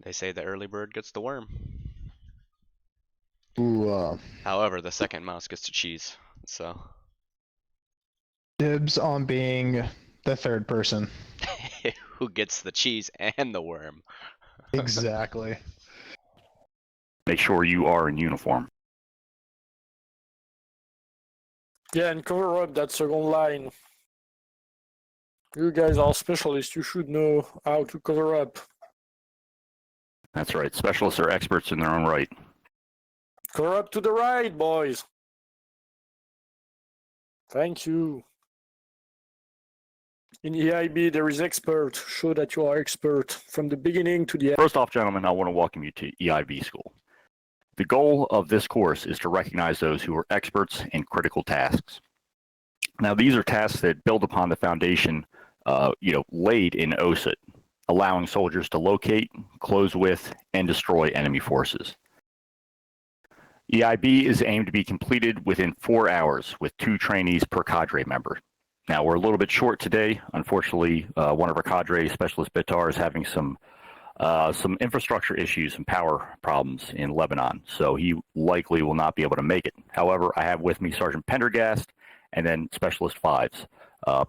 They say the early bird gets the worm. Ooh, However, the second mouse gets to cheese, so. dibs on being the third person. Who gets the cheese and the worm? Exactly. Make sure you are in uniform. Yeah, and cover up that second line. You guys are specialists. You should know how to cover up. That's right. Specialists are experts in their own right. Cover up to the right, boys. Thank you. In EIB, there is expert. Show that you are expert from the beginning to the end. First off, gentlemen, I want to welcome you to EIB school. The goal of this course is to recognize those who are experts in critical tasks. Now, these are tasks that build upon the foundation, laid in OSIT, allowing soldiers to locate, close with, and destroy enemy forces. EIB is aimed to be completed within 4 hours with 2 trainees per cadre member. Now, we're a little bit short today. Unfortunately, one of our cadre specialist Bitar is having some infrastructure issues and power problems in Lebanon, so he likely will not be able to make it. However, I have with me Sergeant Pendergast and then Specialist Fives,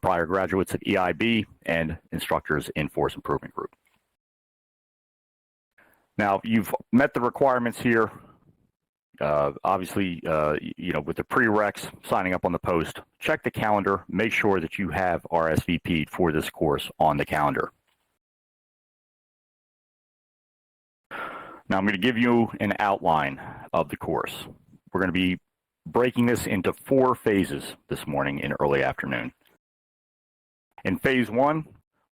prior graduates of EIB and instructors in Force Improvement Group. Now, you've met the requirements here. Obviously, with the prereqs, signing up on the post, check the calendar, make sure that you have RSVP'd for this course on the calendar. Now, I'm going to give you an outline of the course. We're going to be breaking this into 4 phases this morning in early afternoon. In phase 1,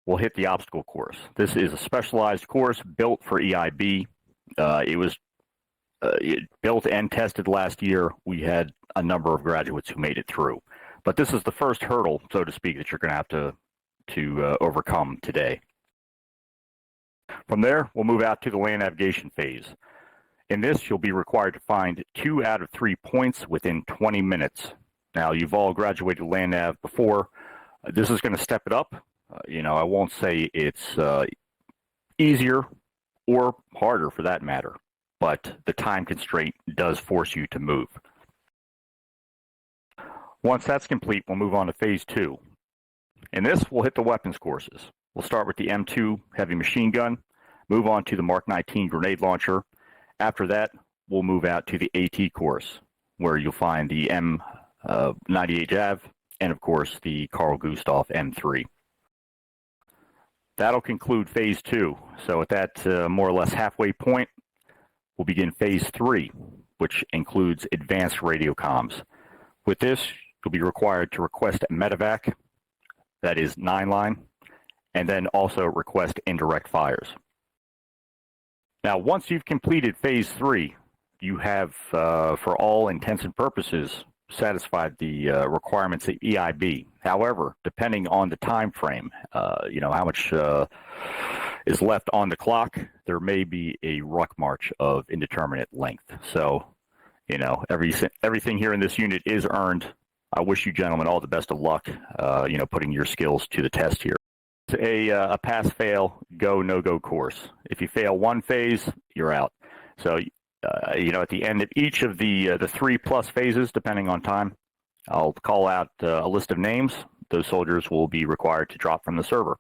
we'll hit the obstacle course. This is a specialized course built for EIB. It was built and tested last year. We had a number of graduates who made it through. But this is the first hurdle, so to speak, that you're going to have to overcome today. From there, we'll move out to the land navigation phase. In this, you'll be required to find 2 out of 3 points within 20 minutes. Now, you've all graduated land nav before. This is going to step it up. I won't say it's easier or harder for that matter, but the time constraint does force you to move. Once that's complete, we'll move on to phase 2. In this, we'll hit the weapons courses. We'll start with the M2 heavy machine gun, move on to the Mark 19 grenade launcher. After that, we'll move out to the AT course, where you'll find the M98 Jav and, of course, the Carl Gustaf M3. That'll conclude phase 2. So at that more or less halfway point, we'll begin phase 3, which includes advanced radio comms. With this, you'll be required to request a Medevac, that is 9-line, and then also request indirect fires. Now, once you've completed phase 3, you have, for all intents and purposes, satisfied the requirements of EIB. However, depending on the time frame, how much is left on the clock, there may be a ruck march of indeterminate length. So, everything here in this unit is earned. I wish you gentlemen all the best of luck, putting your skills to the test here. It's a pass-fail, go, no-go course. If you fail one phase, you're out. So, at the end of each of the 3+ phases, depending on time, I'll call out a list of names. Those soldiers will be required to drop from the server.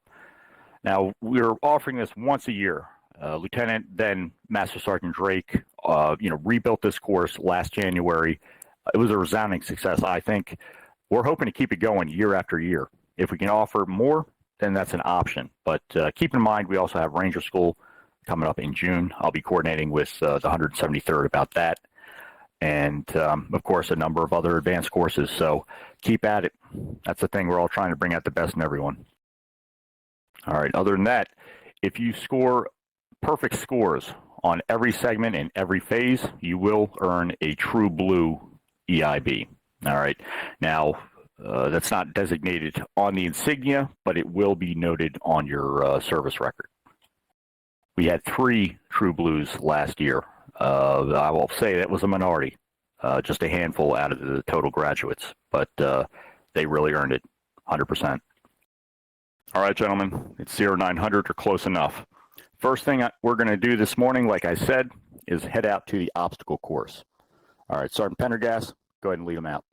Now, we're offering this once a year. Lieutenant, then Master Sergeant Drake, rebuilt this course last January. It was a resounding success, I think. We're hoping to keep it going year after year. If we can offer more, then that's an option. But keep in mind, we also have Ranger School coming up in June. I'll be coordinating with the 173rd about that. And, of course, a number of other advanced courses. So keep at it. That's the thing. We're all trying to bring out the best in everyone. All right. Other than that, if you score perfect scores on every segment in every phase, you will earn a true blue EIB. All right. Now, that's not designated on the insignia, but it will be noted on your service record. We had 3 True Blues last year. I will say that was a minority, just a handful out of the total graduates, but they really earned it, 100%. All right, gentlemen, it's 0900 or close enough. First thing we're going to do this morning, like I said, is head out to the obstacle course. All right, Sergeant Pendergast, go ahead and lead them out.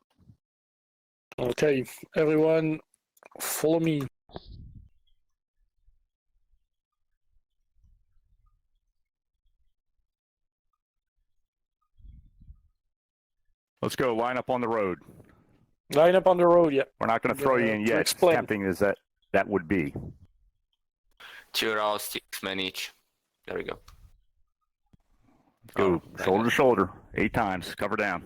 Okay, everyone, follow me. Let's go. Line up on the road. Line up on the road, yeah. We're not going to throw you in yet. As tempting as that would be. 2 rows, 6 men each. There we go. Go shoulder to shoulder, 8 times. Cover down.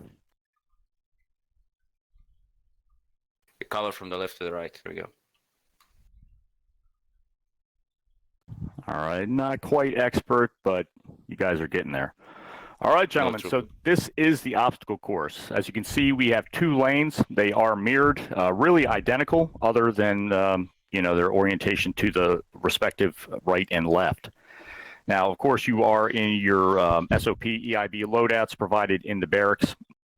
The cover from the left to the right. There we go. All right, not quite expert, but you guys are getting there. All right, gentlemen, so this is the obstacle course. As you can see, we have 2 lanes. They are mirrored, really identical, other than their orientation to the respective right and left. Now, of course, you are in your SOP EIB loadouts provided in the barracks.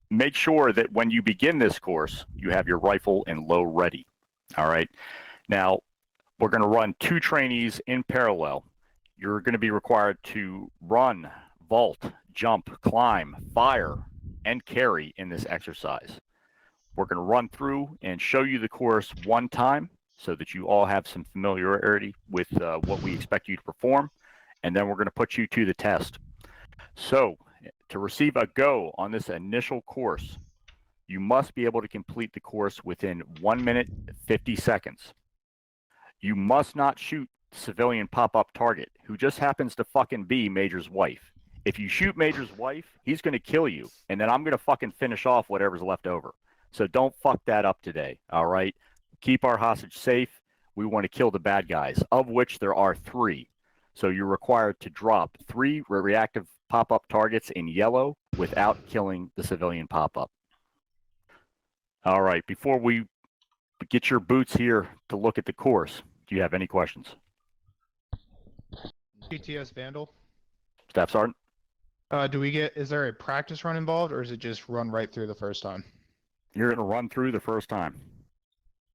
Make sure that when you begin this course, you have your rifle and low ready. All right. Now, we're going to run 2 trainees in parallel. You're going to be required to run, vault, jump, climb, fire, and carry in this exercise. We're going to run through and show you the course one time so that you all have some familiarity with what we expect you to perform, and then we're going to put you to the test. So, to receive a go on this initial course, you must be able to complete the course within 1 minute, 50 seconds. You must not shoot the civilian pop-up target, who just happens to fucking be Major's wife. If you shoot Major's wife, he's going to kill you, and then I'm going to fucking finish off whatever's left over. So don't fuck that up today, all right? Keep our hostage safe. We want to kill the bad guys, of which there are 3. So you're required to drop 3 reactive pop-up targets in yellow without killing the civilian pop-up. All right, before we get your boots here to look at the course, do you have any questions? GTS Vandal. Staff Sergeant? Is there a practice run involved, or is it just run right through the first time? You're going to run through the first time.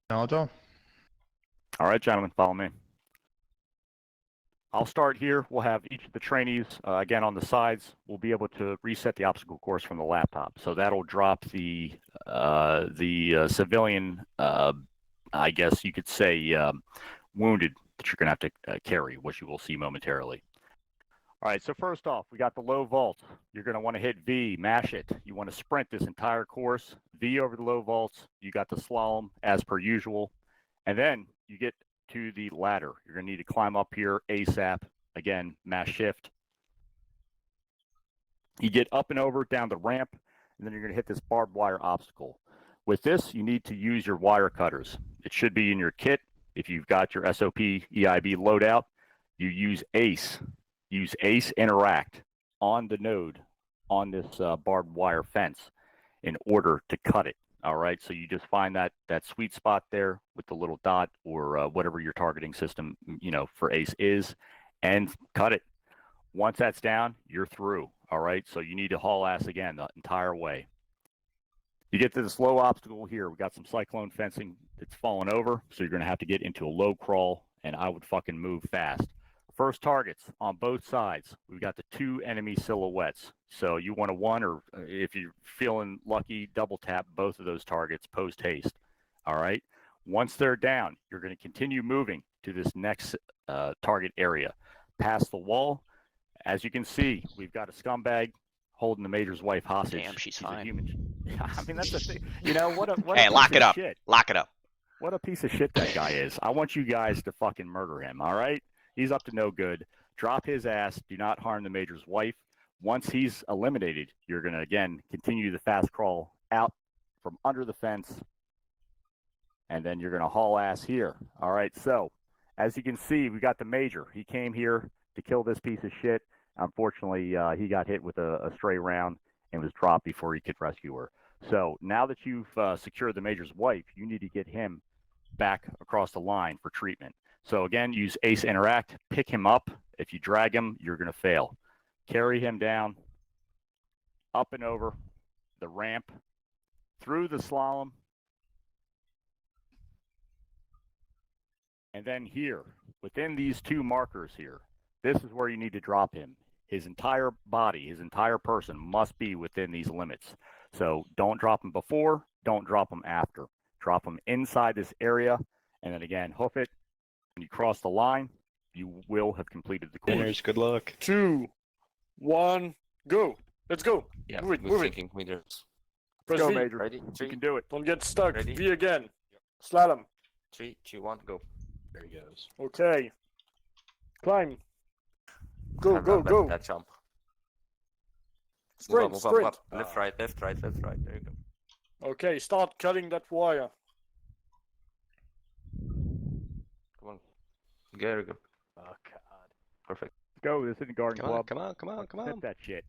Knowledge all. All right, gentlemen, follow me. I'll start here. We'll have each of the trainees, again, on the sides. We'll be able to reset the obstacle course from the laptop. So that'll drop the civilian, I guess you could say, wounded that you're going to have to carry, which you will see momentarily. All right, so first off, we got the low vault. You're going to want to hit V, mash it. You want to sprint this entire course, V over the low vaults. You got the slalom as per usual. And then you get to the ladder. You're going to need to climb up here ASAP. Again, mash shift. You get up and over down the ramp, and then you're going to hit this barbed wire obstacle. With this, you need to use your wire cutters. It should be in your kit. If you've got your SOP EIB loadout, you use ACE. Use ACE Interact on the node on this barbed wire fence in order to cut it. All right, so you just find that sweet spot there with the little dot or whatever your targeting system, for ACE is, and cut it. Once that's down, you're through. All right, so you need to haul ass again the entire way. You get to this low obstacle here. We got some cyclone fencing that's fallen over, so you're going to have to get into a low crawl, and I would fucking move fast. First targets on both sides. We've got the 2 enemy silhouettes. So you want to one, or if you're feeling lucky, double tap both of those targets post haste. All right. Once they're down, you're going to continue moving to this next target area. Past the wall, as you can see, we've got a scumbag holding the Major's wife hostage. Damn, she's fine. I mean, that's the thing. What a hey, lock it up. Shit. Lock it up. What a piece of shit that guy is. I want you guys to fucking murder him. All right. He's up to no good. Drop his ass. Do not harm the Major's wife. Once he's eliminated, you're going to, again, continue the fast crawl out from under the fence, and then you're going to haul ass here. All right, so as you can see, we got the Major. He came here to kill this piece of shit. Unfortunately, he got hit with a stray round and was dropped before he could rescue her. So now that you've secured the major's wife, you need to get him back across the line for treatment. So again, use Ace Interact, pick him up. If you drag him, you're going to fail. Carry him down, up and over the ramp, through the slalom, and then here, within these two markers here, this is where you need to drop him. His entire body, his entire person must be within these limits. So don't drop him before, don't drop him after. Drop him inside this area, and then again, hoof it. When you cross the line, you will have completed the course. Winners, good luck. 2, 1, go. Let's go. Yeah, Move it, good move it. thinking, meters. Press Go, V. Major. Ready? You 3, can do it. Don't get stuck. Ready? V again. Slalom. 3, 2, 1, go. There he goes. Okay. Climb. Go, Run, go, run, go. That jump. Sprint, move up, sprint. move up. Left, right, left, right, left, right. There you go. Okay, start cutting that wire. Come on. There you go. Oh, God. Perfect. Go. This isn't Garden Come on, Club. come on, come on, come Sip on. that shit.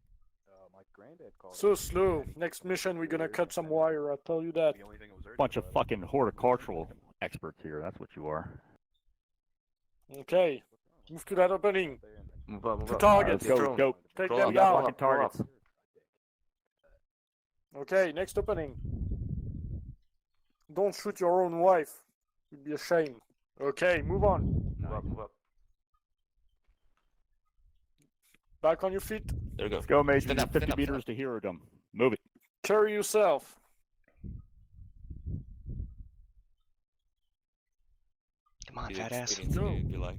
My granddad called So me. slow. Next mission, we're gonna cut some wire. I'll tell you that. The only thing that was urgent Bunch of was- fucking horticultural experts here. That's what you are. Okay. Move to that opening. Move up, move To up. target. Let's go. Go. Take Roll them up, We got roll down. fucking up, roll up. targets. Okay, next opening. Don't shoot your own wife. It'd be a shame. Okay, move on. Move up, move up. Back on your feet. There you go. Let's go, Major. Stand You're up, 50 stand up, meters to herodom. Move it. Carry yourself. Come on, You fat ass. experience Go. if you like.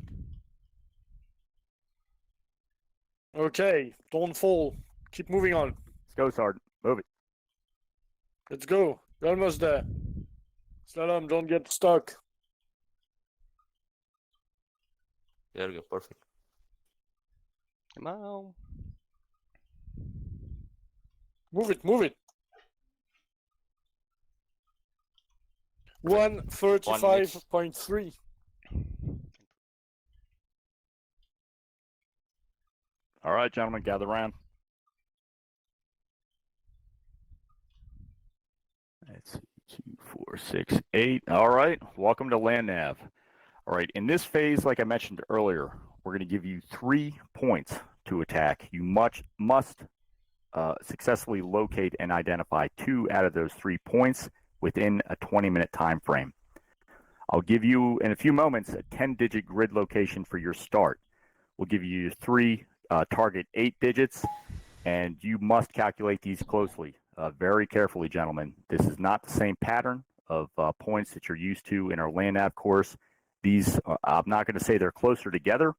Okay, don't fall. Keep moving on. Let's go, Sergeant. Move it. Let's go. You're almost there. Slalom, don't get stuck. There you go. Perfect. Come on. Move it, move it. 135.3. All right, gentlemen, gather around. Let's see, 2, 4, 6, 8. All right, welcome to Land Nav. All right, in this phase, like I mentioned earlier, we're going to give you 3 points to attack. You must successfully locate and identify 2 out of those 3 points within a 20-minute time frame. I'll give you, in a few moments, a 10-digit grid location for your start. We'll give you 3 target 8 digits, and you must calculate these closely, very carefully, gentlemen. This is not the same pattern of points that you're used to in our Land Nav course. These, I'm not going to say they're closer together,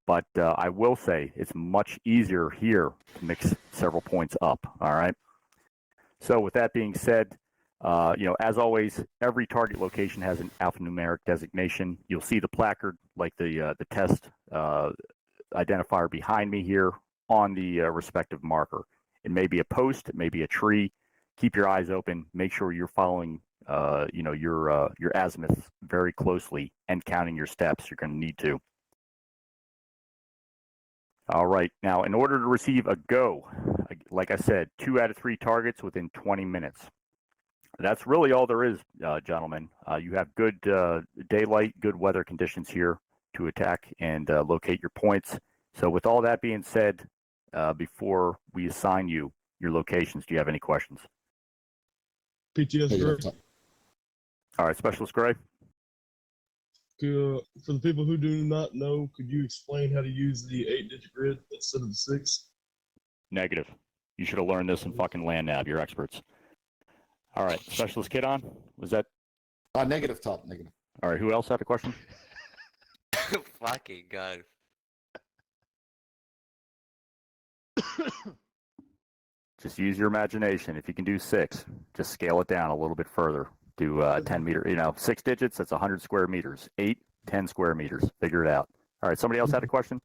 but I will say it's much easier here to mix several points up, all right? So with that being said, as always, every target location has an alphanumeric designation. You'll see the placard, like the test identifier behind me here on the respective marker. It may be a post, it may be a tree. Keep your eyes open. Make sure you're following, your azimuth very closely and counting your steps. You're going to need to. All right. Now, in order to receive a go, like I said, 2 out of 3 targets within 20 minutes. That's really all there is, gentlemen. You have good daylight, good weather conditions here to attack and locate your points. So with all that being said, before we assign you your locations, do you have any questions? PTS Gray. All right, Specialist Gray. For the people who do not know, could you explain how to use the 8-digit grid instead of the 6? Negative. You should have learned this in fucking Land Nav. You're experts. All right, Specialist Kidon, was that? Negative, top, negative. All right, who else had a question? Fucking god. Just use your imagination. If you can do 6, just scale it down a little bit further. Do 10 meter, 6 digits, that's 100 square meters. 8, 10 square meters. Figure it out. All right, somebody else had a question?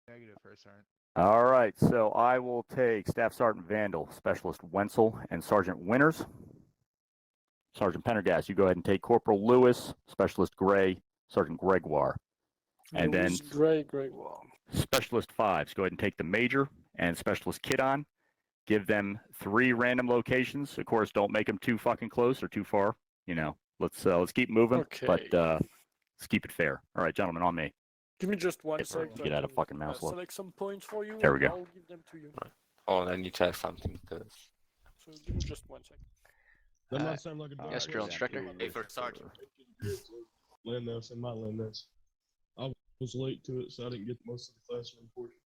Negative first, Sergeant. All right, so I will take Staff Sergeant Vandal, Specialist Wenzel, and Sergeant Winters. Sergeant Pendergast, you go ahead and take Corporal Lewis, Specialist Gray, Sergeant Gregoire. And then Great. Specialist 5s, go ahead and take the Major and Specialist Kidon. give them 3 random locations. Of course, don't make them too fucking close or too far. You know, let's keep moving, but Okay. let's keep it fair. All right, gentlemen, on me. Give me just one sec. Get out of fucking mouse look. Select some points for you. There we and go. I'll give them to you. Oh, I need to add something because So give me just one sec. That might sound like a yes, drill instructor. hey, for sergeant. Land notes and my land notes. I was late to it, so I didn't get most of the classroom portion.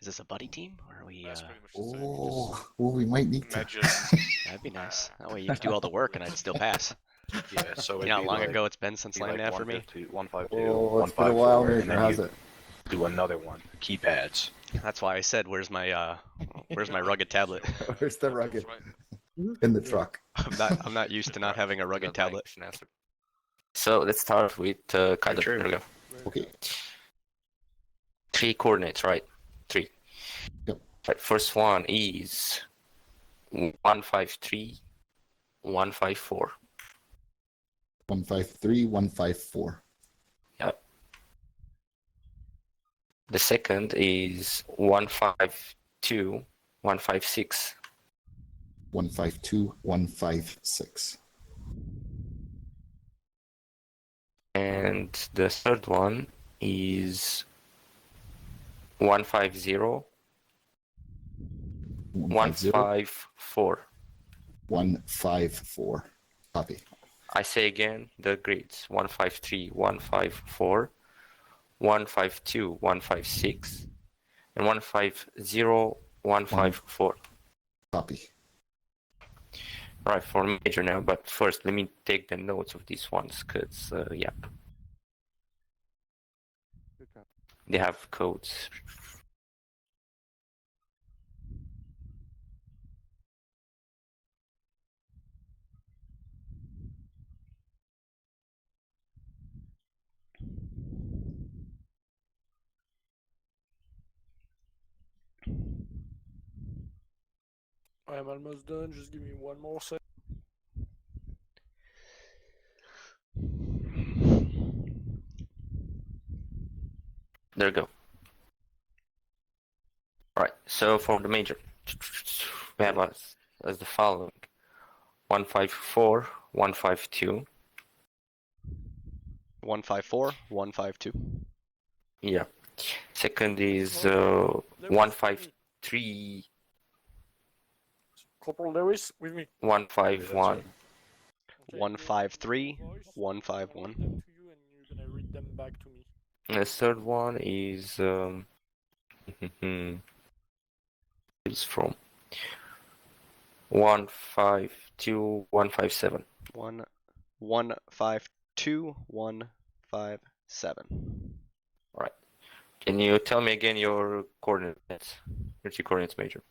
Is this a buddy team, or are we? That's pretty much the same. Oh, we might need to. Imagine. That'd be nice. That way you could do all the work, and I'd still pass. Yeah, so You know how long ago it's been since be land like nav for me? 152, Oh, it's been a while, 154, Major. and then How's you it? do another one. Keypads. That's why I said, "Where's my rugged tablet?" Where's the rugged? Right. In the truck. I'm not used to not having a rugged tablet. So let's start with Kaido. Sure. Here we go. Okay. 3 coordinates, right? 3. Yep. Right, first one is 153, 154. 153, 154. Yep. The second is 152, 156. 152, 156. And the third one is 150, 154. 154. Copy. I say again the grades 153, 154, 152, 156, and 150, 154. Copy. Right, for major now, but first let me take the notes of these ones because, yeah, they have codes. I'm almost done. Just give me one more sec. There you go. Right, so for the major, we have as the following: 154, 152. 154, 152. Yeah. Second is Lewis, with me. 153, Corporal Lewis, with me. 151. Okay, 153, voice, 151. I'm gonna read them to you and you're gonna read them back to me. And the third one is it's from 152, 157. 152, 157. Can you tell me again your coordinates? Your 2 coordinates, major.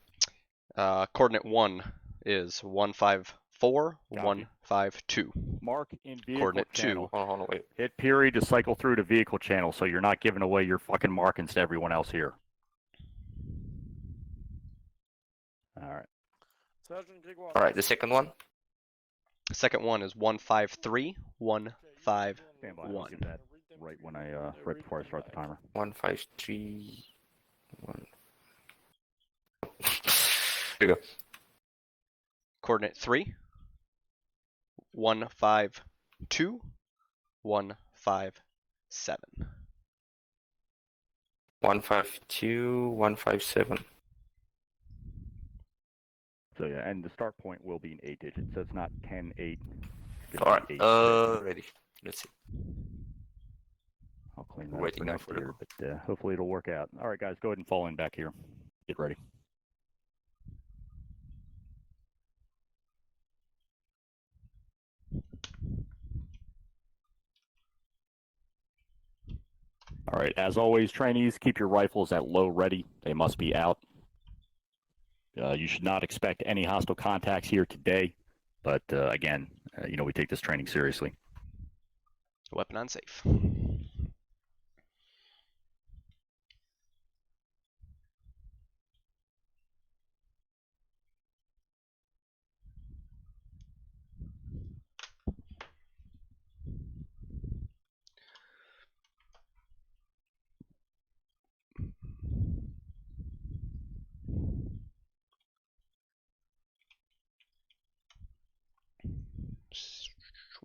Coordinate 1 is 154, Copy. 152. Mark in vehicle Coordinate channel. Hold on, wait. Hit period to cycle through to vehicle channel, so you're not giving away your fucking markings to everyone else here. All right. Sergeant Grégoire. All right, the second one. Second one is 153, Stand by. I'll 151. get that right when right before I start the timer. 153. 1. Here you go. Coordinate 3, 152, 157. 152, 157. So yeah, and the start point will be in 8 digits, so it's not 10, 8. All right, ready. Let's see. I'll clean that Waiting up now next for the- year, but hopefully it'll work out. All right, guys, go ahead and fall in back here. Get ready. All right, as always, trainees, keep your rifles at low ready. They must be out. You should not expect any hostile contacts here today, but again, we take this training seriously. Weapon on safe.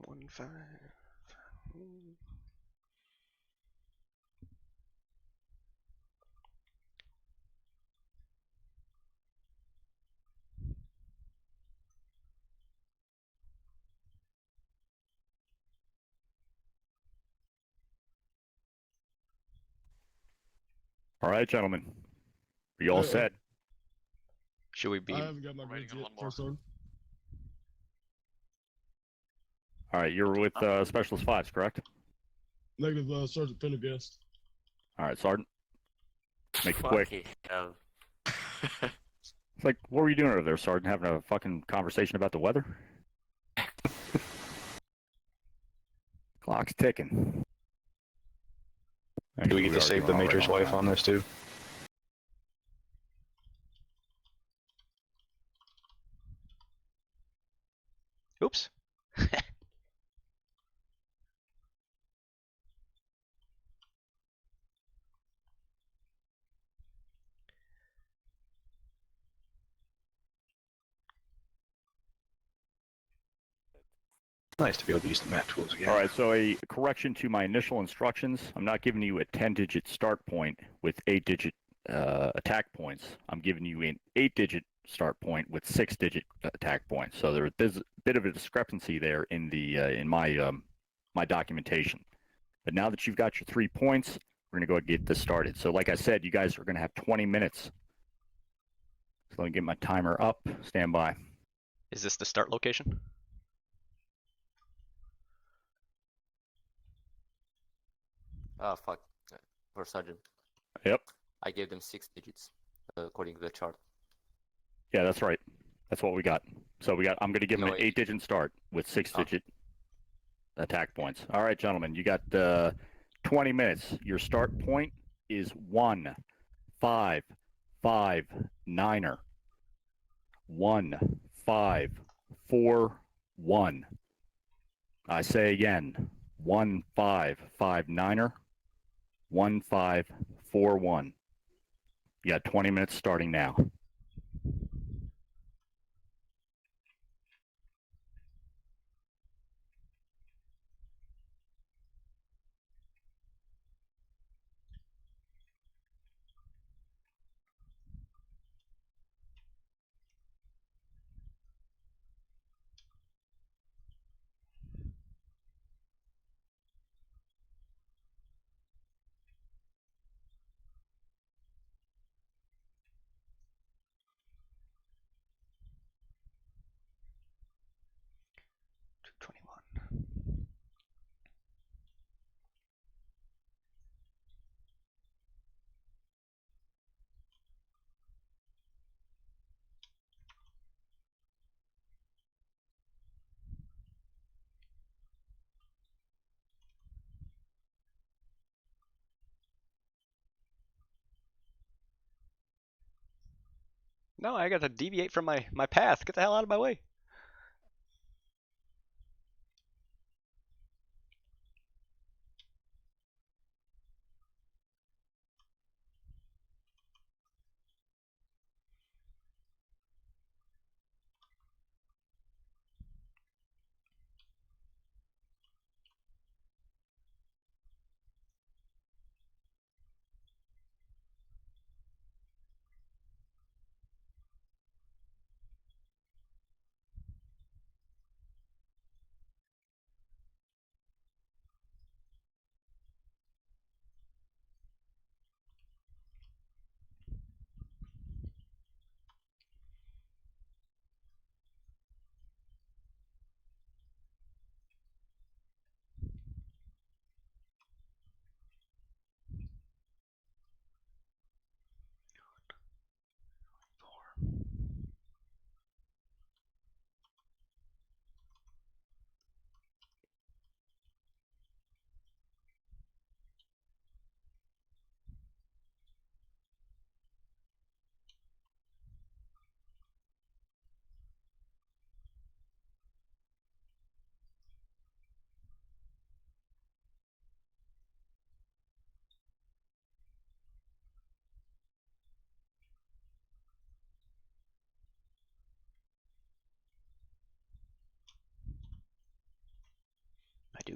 1-5. All right, gentlemen. Are you all set? Should we be? I haven't got my grades yet. First one. All right, you're with Specialist 5s, correct? Negative, Sergeant Pendergast. All right, Sergeant. Make it quick. Fucking hell. It's like, what were you doing over there, Sergeant? Having a fucking conversation about the weather? Clock's ticking. Do we get to save the major's wife on this too? Oops. Nice to be able to use the math tools again. All right, so a correction to my initial instructions. I'm not giving you a 10-digit start point with 8-digit attack points. I'm giving you an 8-digit start point with 6-digit attack points. So there's a bit of a discrepancy there in the in my my documentation. But now that you've got your 3 points, we're gonna go ahead and get this started. So like I said, you guys are gonna have 20 minutes. So let me get my timer up. Stand by. Is this the start location? Oh, fuck. For Sergeant. Yep. I gave them 6 digits, according to the chart. Yeah, that's right. That's what we got. So I'm gonna give them No, an it- 8-digit start with 6-digit attack points. All right, gentlemen, you got 20 minutes. Your start point is 1, 5, 5, 9er. 1, 5, 4, 1. I say again, 1, 5, 5, 9er. 1, 5, 4, 1. You got 20 minutes starting now. No, I got to deviate from my path. Get the hell out of my way.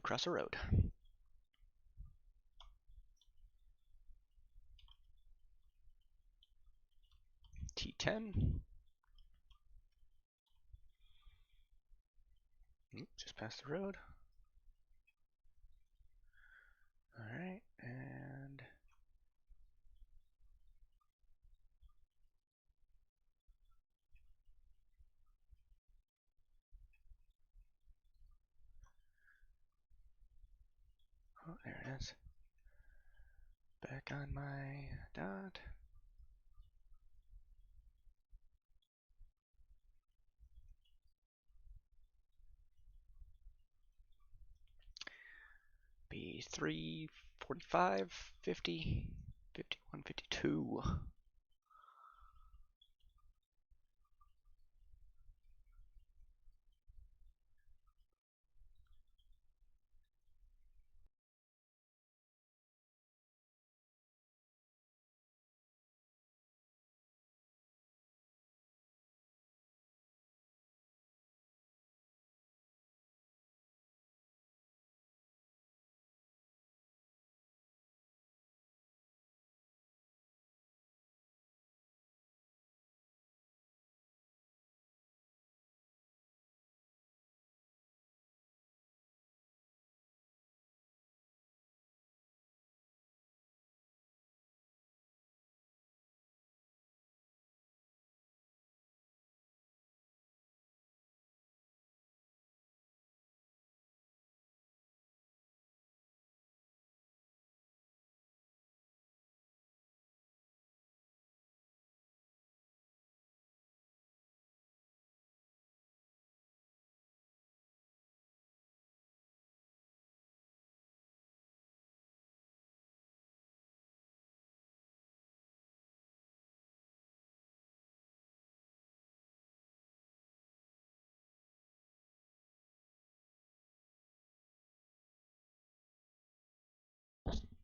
across a road. T10. Just past the road. Alright, and oh, there it is. Back on my dot. Be 3, 45, 50, 51, 52.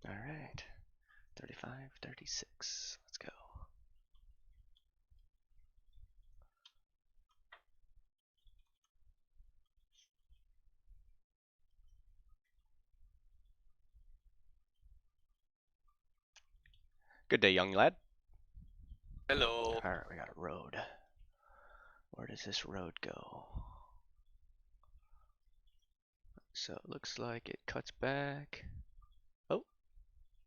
Alright. 35, 36. Let's go. Good day, young lad. Hello. Alright, we got a road. Where does this road go? So it looks like it cuts back. Oh,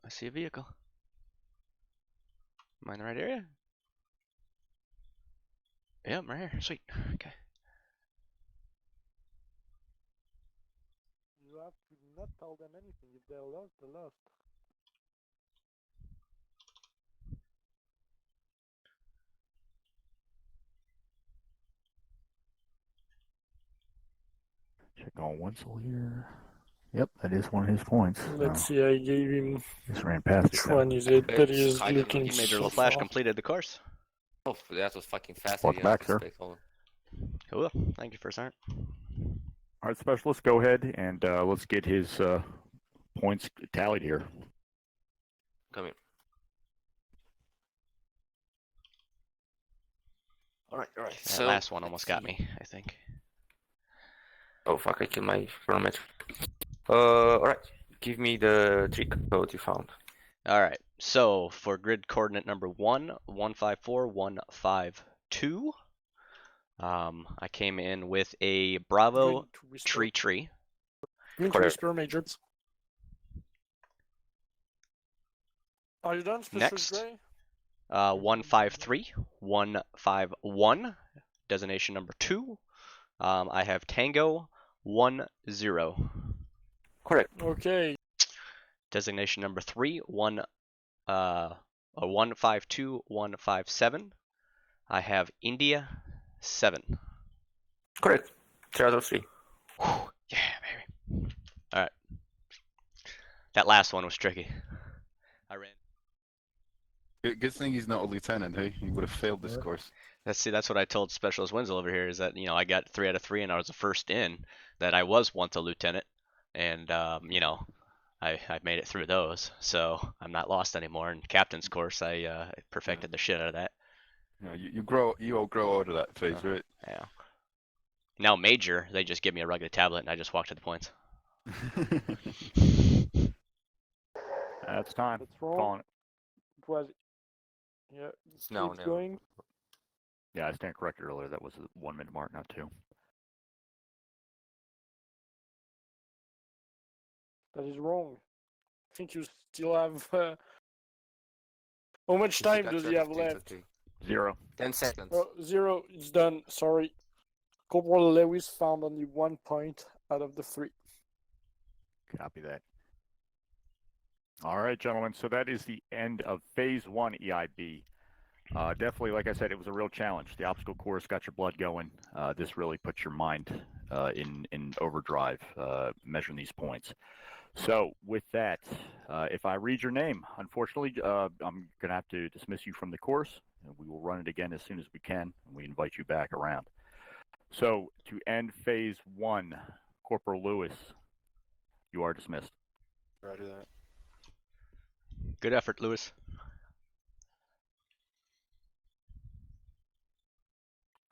I see a vehicle. Am I in the right area? Yeah, I'm right here. Sweet. Okay. You have to not tell them anything. If they're lost, they're lost. Check on Wenzel here. Yep, that is one of his points. Let's see, I gave him. Just ran past it. Which though. one is it that It's is kind of looking like Major so LaFlash far? completed the course. Oh, that was fucking fast. Welcome back, sir. Cool. Thank you for Sergeant. All right, Specialist, go ahead and let's get his points tallied here. Come in. Alright. That So last one almost got me, I think. Oh fuck! I killed my chronometer. Alright. Give me the trick code you found. Alright, so for grid coordinate number 1, 154, 152, I came in with a Bravo Going to whisper. tree. Going to Correct. whisper, Major. Are you done, Specialist Next. Gray? 153, 151, designation number 2. I have Tango 10. Correct. Okay. Designation number 3, 152, 157. I have India 7. Correct. 3 out of 3. Whew, yeah, baby. Alright. That last one was tricky. I ran. Good thing he's not a lieutenant, hey? He would have failed this course. That's what I told Specialist Winslow over here, is that, I got 3 out of 3 and I was the first in, that I was once a lieutenant, and I made it through those, so I'm not lost anymore. In captain's course, I perfected the shit out of that. You all grow out of that phase, right? Yeah. Now major, they just give me a rugged tablet and I just walk to the points. That's time. That's wrong. Calling it. It was. Yeah, It's now, it's now. going. Yeah, I stand corrected earlier. That was a 1 minute mark, not 2. That is wrong. I think you still have. How much If you time got does he rid of have it, left? okay. 0. 10 seconds. Oh, 0. It's done. Sorry. Corporal Lewis found only 1 point out of the 3. Copy that. All right, gentlemen. So that is the end of Phase 1 EIB. Definitely, like I said, it was a real challenge. The obstacle course got your blood going. This really puts your mind in overdrive, measuring these points. So with that, if I read your name, unfortunately, I'm going to have to dismiss you from the course. We will run it again as soon as we can, and we invite you back around. So to end Phase 1, Corporal Lewis, you are dismissed. Roger that. Good effort, Lewis.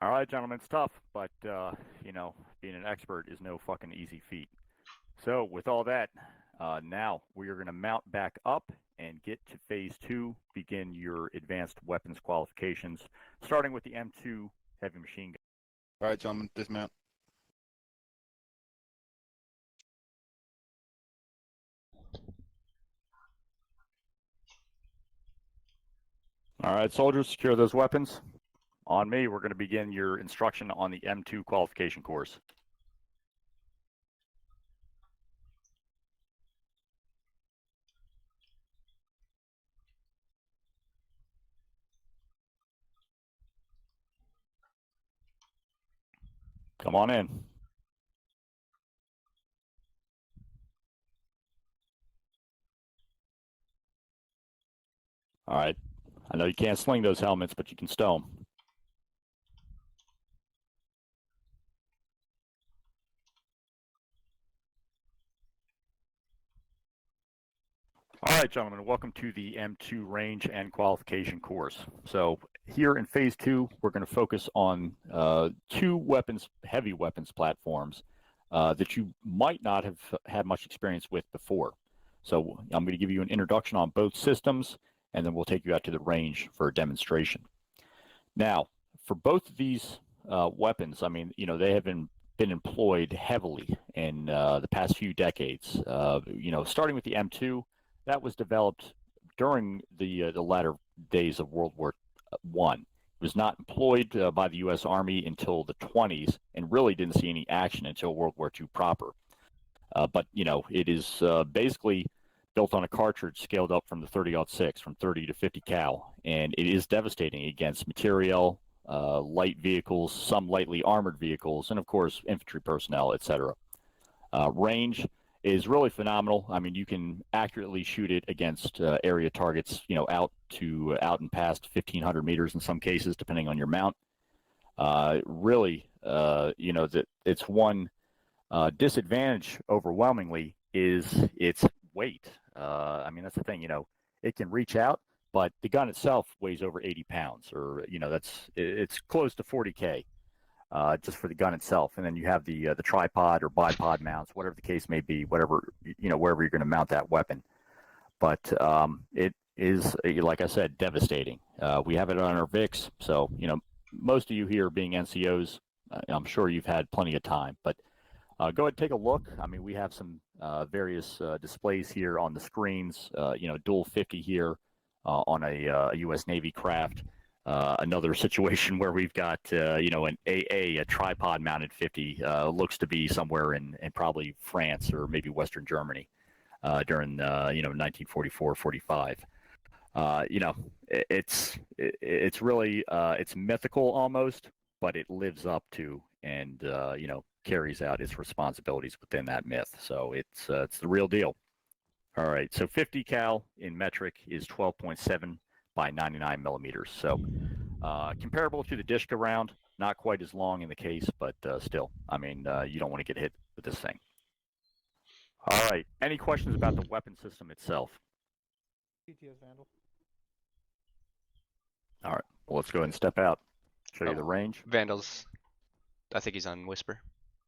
All right, gentlemen, it's tough, but, you know, being an expert is no fucking easy feat. So with all that, now we are going to mount back up and get to Phase 2, begin your advanced weapons qualifications, starting with the M2 heavy machine gun. All right, gentlemen, dismount. All right, soldiers, secure those weapons. On me, we're going to begin your instruction on the M2 qualification course. Come on in. All right. I know you can't sling those helmets, but you can stow them. All right, gentlemen, welcome to the M2 range and qualification course. So here in Phase 2, we're going to focus on 2 weapons, heavy weapons platforms that you might not have had much experience with before. So I'm going to give you an introduction on both systems, and then we'll take you out to the range for a demonstration. Now, for both of these weapons, I mean, you know, they have been employed heavily in the past few decades. You know, starting with the M2, that was developed during the latter days of World War I. It was not employed by the U.S. Army until the 20s, and really didn't see any action until World War II proper. But you know, it is basically built on a cartridge scaled up from the 30-06, from 30 to 50 cal, and it is devastating against materiel, light vehicles, some lightly armored vehicles, and of course infantry personnel, etc. Range is really phenomenal. I mean, you can accurately shoot it against area targets, you know, out and past 1,500 meters in some cases, depending on your mount. Really, you know, that its one disadvantage overwhelmingly is its weight. I mean, that's the thing, you know, it can reach out, but the gun itself weighs over 80 pounds, or, you know, it's close to 40K. Just for the gun itself, and then you have the tripod or bipod mounts, whatever the case may be, whatever, you know, wherever you're going to mount that weapon. But it is, like I said, devastating. We have it on our VIX, so you know, most of you here being NCOs, I'm sure you've had plenty of time. But go ahead and take a look. I mean, we have some various displays here on the screens. You know, dual 50 here on a U.S. Navy craft. Another situation where we've got, you know, an AA, a tripod-mounted 50, looks to be somewhere in probably France or maybe Western Germany during, you know, 1944, 45. You know, it's really, it's mythical almost, but it lives up to and, you know, carries out its responsibilities within that myth. So it's the real deal. All right, so 50 cal in metric is 12.7 by 99 millimeters. So comparable to the Dishka round, not quite as long in the case, but still, I mean, you don't want to get hit with this thing. All right, any questions about the weapon system itself? PTS Vandal. All right, well, let's go ahead and step out. Show you the range. Vandals. I think he's on Whisper.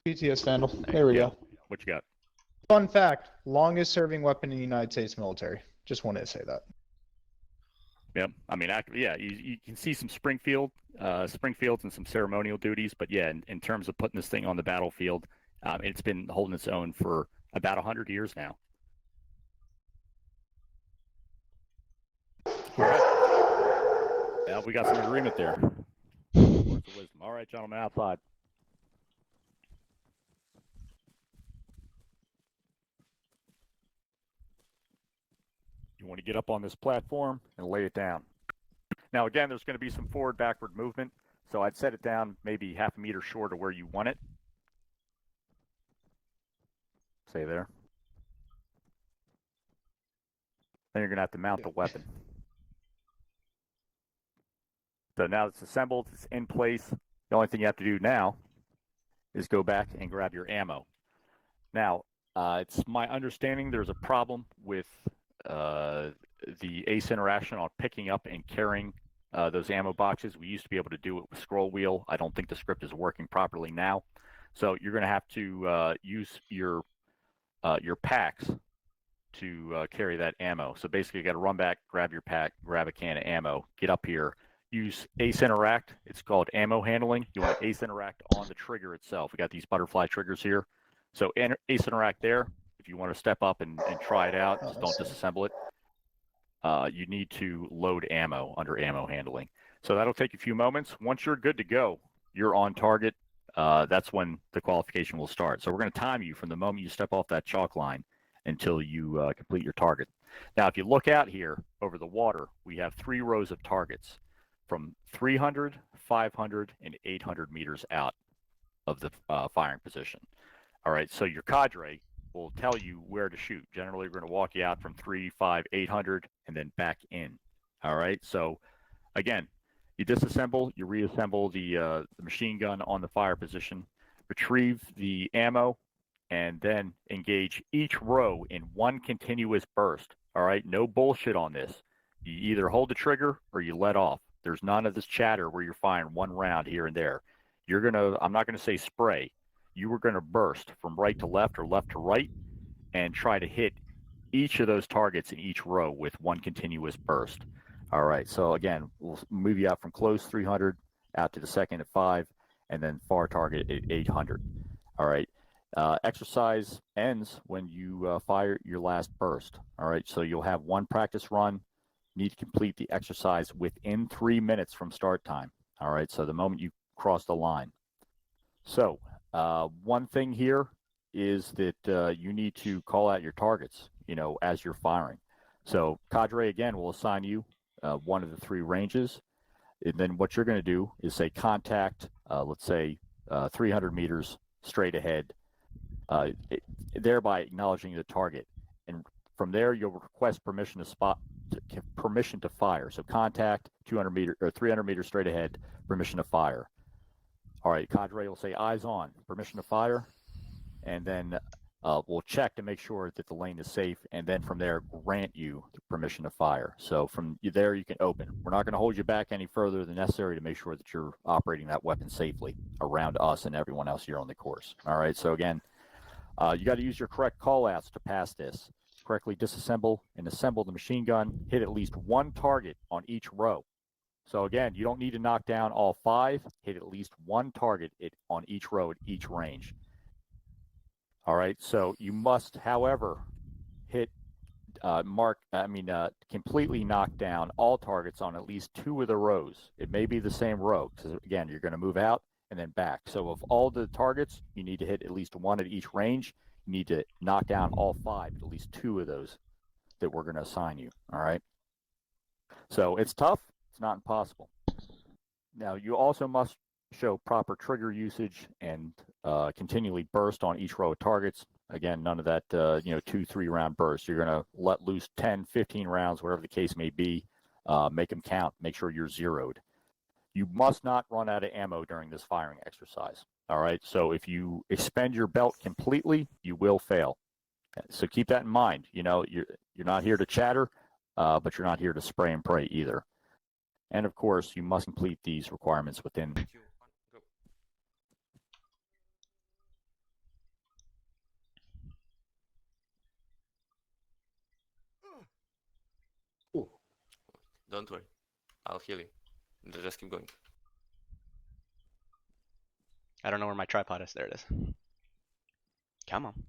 PTS Vandal. There we go. What you got? Fun fact, longest serving weapon in the United States military. Just wanted to say that. Yep. I mean, yeah, you can see some Springfields and some ceremonial duties, but yeah, in terms of putting this thing on the battlefield, it's been holding its own for about 100 years now. All right. Yeah, we got some agreement there. Words of wisdom. All right, gentlemen, outside. You want to get up on this platform and lay it down. Now, again, there's going to be some forward-backward movement, so I'd set it down maybe half a meter short of where you want it. Say there. Then you're going to have to mount the weapon. So now it's assembled, it's in place. The only thing you have to do now is go back and grab your ammo. Now, it's my understanding there's a problem with the ACE interaction on picking up and carrying those ammo boxes. We used to be able to do it with scroll wheel. I don't think the script is working properly now. So you're going to have to use your packs to carry that ammo. So basically, you got to run back, grab your pack, grab a can of ammo, get up here, use ACE Interact. It's called ammo handling. You want to ACE Interact on the trigger itself. We got these butterfly triggers here. So ACE Interact there. If you want to step up and try it out, just don't disassemble it. You need to load ammo under ammo handling. So that'll take a few moments. Once you're good to go, you're on target. That's when the qualification will start. So we're going to time you from the moment you step off that chalk line until you complete your target. Now, if you look out here over the water, we have 3 rows of targets from 300, 500, and 800 meters out of the firing position. All right, so your cadre will tell you where to shoot. Generally, we're going to walk you out from 3, 5, 800, and then back in. All right, so again, you disassemble, you reassemble the machine gun on the fire position, retrieve the ammo, and then engage each row in one continuous burst. All right, no bullshit on this. You either hold the trigger or you let off. There's none of this chatter where you're firing one round here and there. You're gonna, I'm not gonna say spray. You were gonna burst from right to left or left to right and try to hit each of those targets in each row with one continuous burst. All right, so again, we'll move you out from close 300 out to the second at 5, and then far target at 800. All right. Exercise ends when you fire your last burst. All right, so you'll have one practice run. Need to complete the exercise within 3 minutes from start time. All right, so the moment you cross the line. So one thing here is that you need to call out your targets, as you're firing. So cadre, again, will assign you one of the 3 ranges. And then what you're going to do is say contact, let's say 300 meters straight ahead, thereby acknowledging the target. And from there, you'll request permission to fire. So contact 200 meters or 300 meters straight ahead, permission to fire. All right, cadre will say eyes on, permission to fire, and then we'll check to make sure that the lane is safe, and then from there grant you the permission to fire. So from there you can open. We're not going to hold you back any further than necessary to make sure that you're operating that weapon safely around us and everyone else here on the course. All right, so again, you got to use your correct call-outs to pass this. Correctly disassemble and assemble the machine gun. Hit at least one target on each row. So again, you don't need to knock down all 5. Hit at least one target on each row at each range. All right, so you must, however, hit, completely knock down all targets on at least 2 of the rows. It may be the same row, because again, you're going to move out and then back. So of all the targets, you need to hit at least 1 at each range. You need to knock down all 5, at least 2 of those that we're going to assign you. All right. So it's tough. It's not impossible. Now, you also must show proper trigger usage and continually burst on each row of targets. Again, none of that, 2-3 round bursts. You're going to let loose 10, 15 rounds, whatever the case may be. Make them count. Make sure you're zeroed. You must not run out of ammo during this firing exercise. All right. So if you expend your belt completely, you will fail. So keep that in mind. You're not here to chatter, but you're not here to spray and pray either. And of course, you must complete these requirements within. Don't worry. I'll heal you. Just keep going. I don't know where my tripod is. There it is. Come on.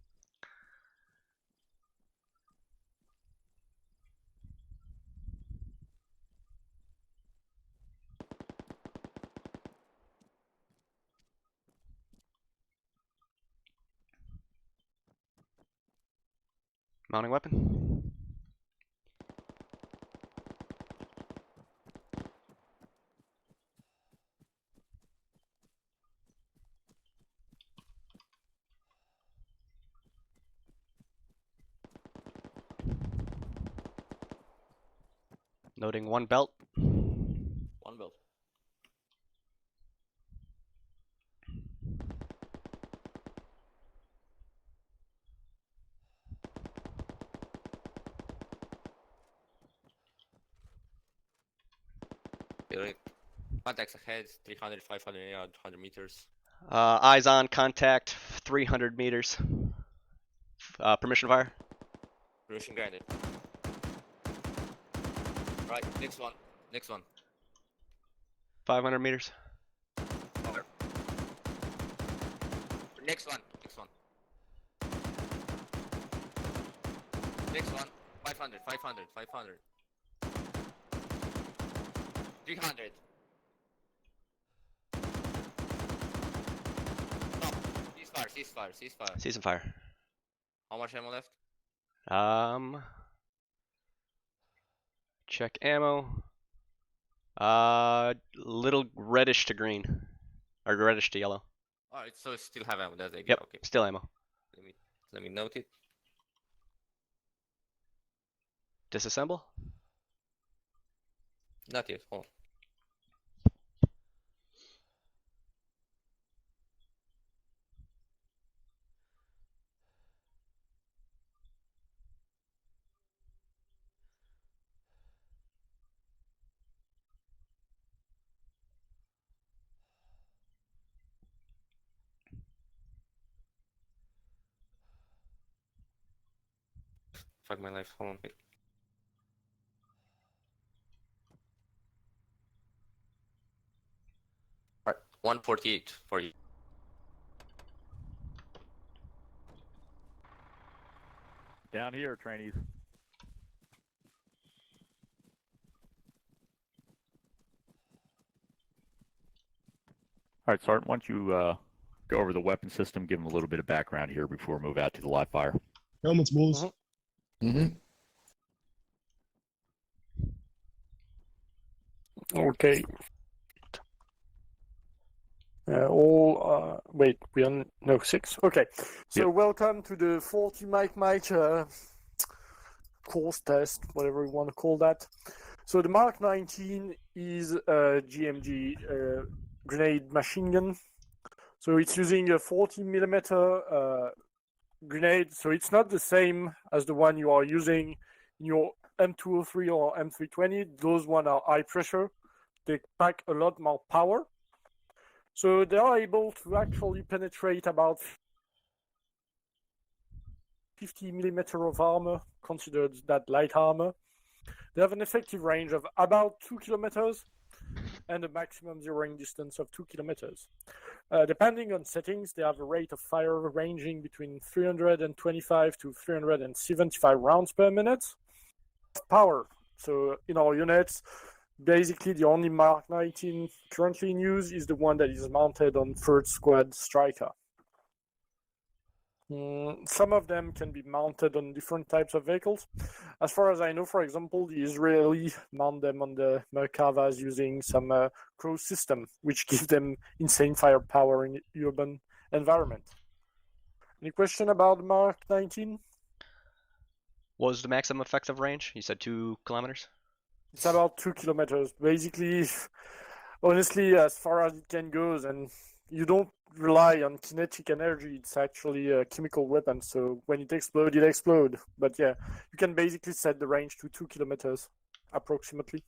Mounting weapon. Loading one belt. One belt. Contacts ahead, 300, 500, 800 meters. Eyes on contact, 300 meters. Permission fire. Permission granted. Right, next one. Next one. 500 meters. Over. Next one. Next one. Next one. 500, 500, 500. 300. Stop. Ceasefire, ceasefire, ceasefire. Cease and fire. How much ammo left? Check ammo. Little reddish to green, or reddish to yellow. Alright, so it still have ammo, that's the idea. Yep, Okay. still ammo. Let me note it. Disassemble. Not yet. Hold on. Fuck my life. Hold on. Wait. Alright, 148 for you. Down here, trainees. All right, Sergeant, why don't you go over the weapon system, give them a little bit of background here before we move out to the live fire. Helmets, boys. Mm-hmm. Okay. Wait, we on no 6. Okay, so Yep. welcome to the 40 Mike course test, whatever you want to call that. So the Mark 19 is a GMG grenade machine gun. So it's using a 40 millimeter grenade. So it's not the same as the one you are using in your M203 or M320. Those one are high pressure. They pack a lot more power. So they are able to actually penetrate about 50 millimeter of armor, considered that light armor. They have an effective range of about 2 kilometers and a maximum zeroing distance of 2 kilometers. Depending on settings, they have a rate of fire ranging between 325 to 375 rounds per minute. Power. So in our units, basically the only Mark 19 currently in use is the one that is mounted on 3rd Squad Striker. Some of them can be mounted on different types of vehicles. As far as I know, for example, the Israeli mount them on the Merkavas using some cruise system, which gives them insane firepower in urban environment. Any question about Mark 19? What was the maximum effective range? You said 2 kilometers? It's about 2 kilometers. Basically, honestly, as far as it can go, and you don't rely on kinetic energy. It's actually a chemical weapon, so when it explodes, it explodes. But yeah, you can basically set the range to 2 kilometers, approximately.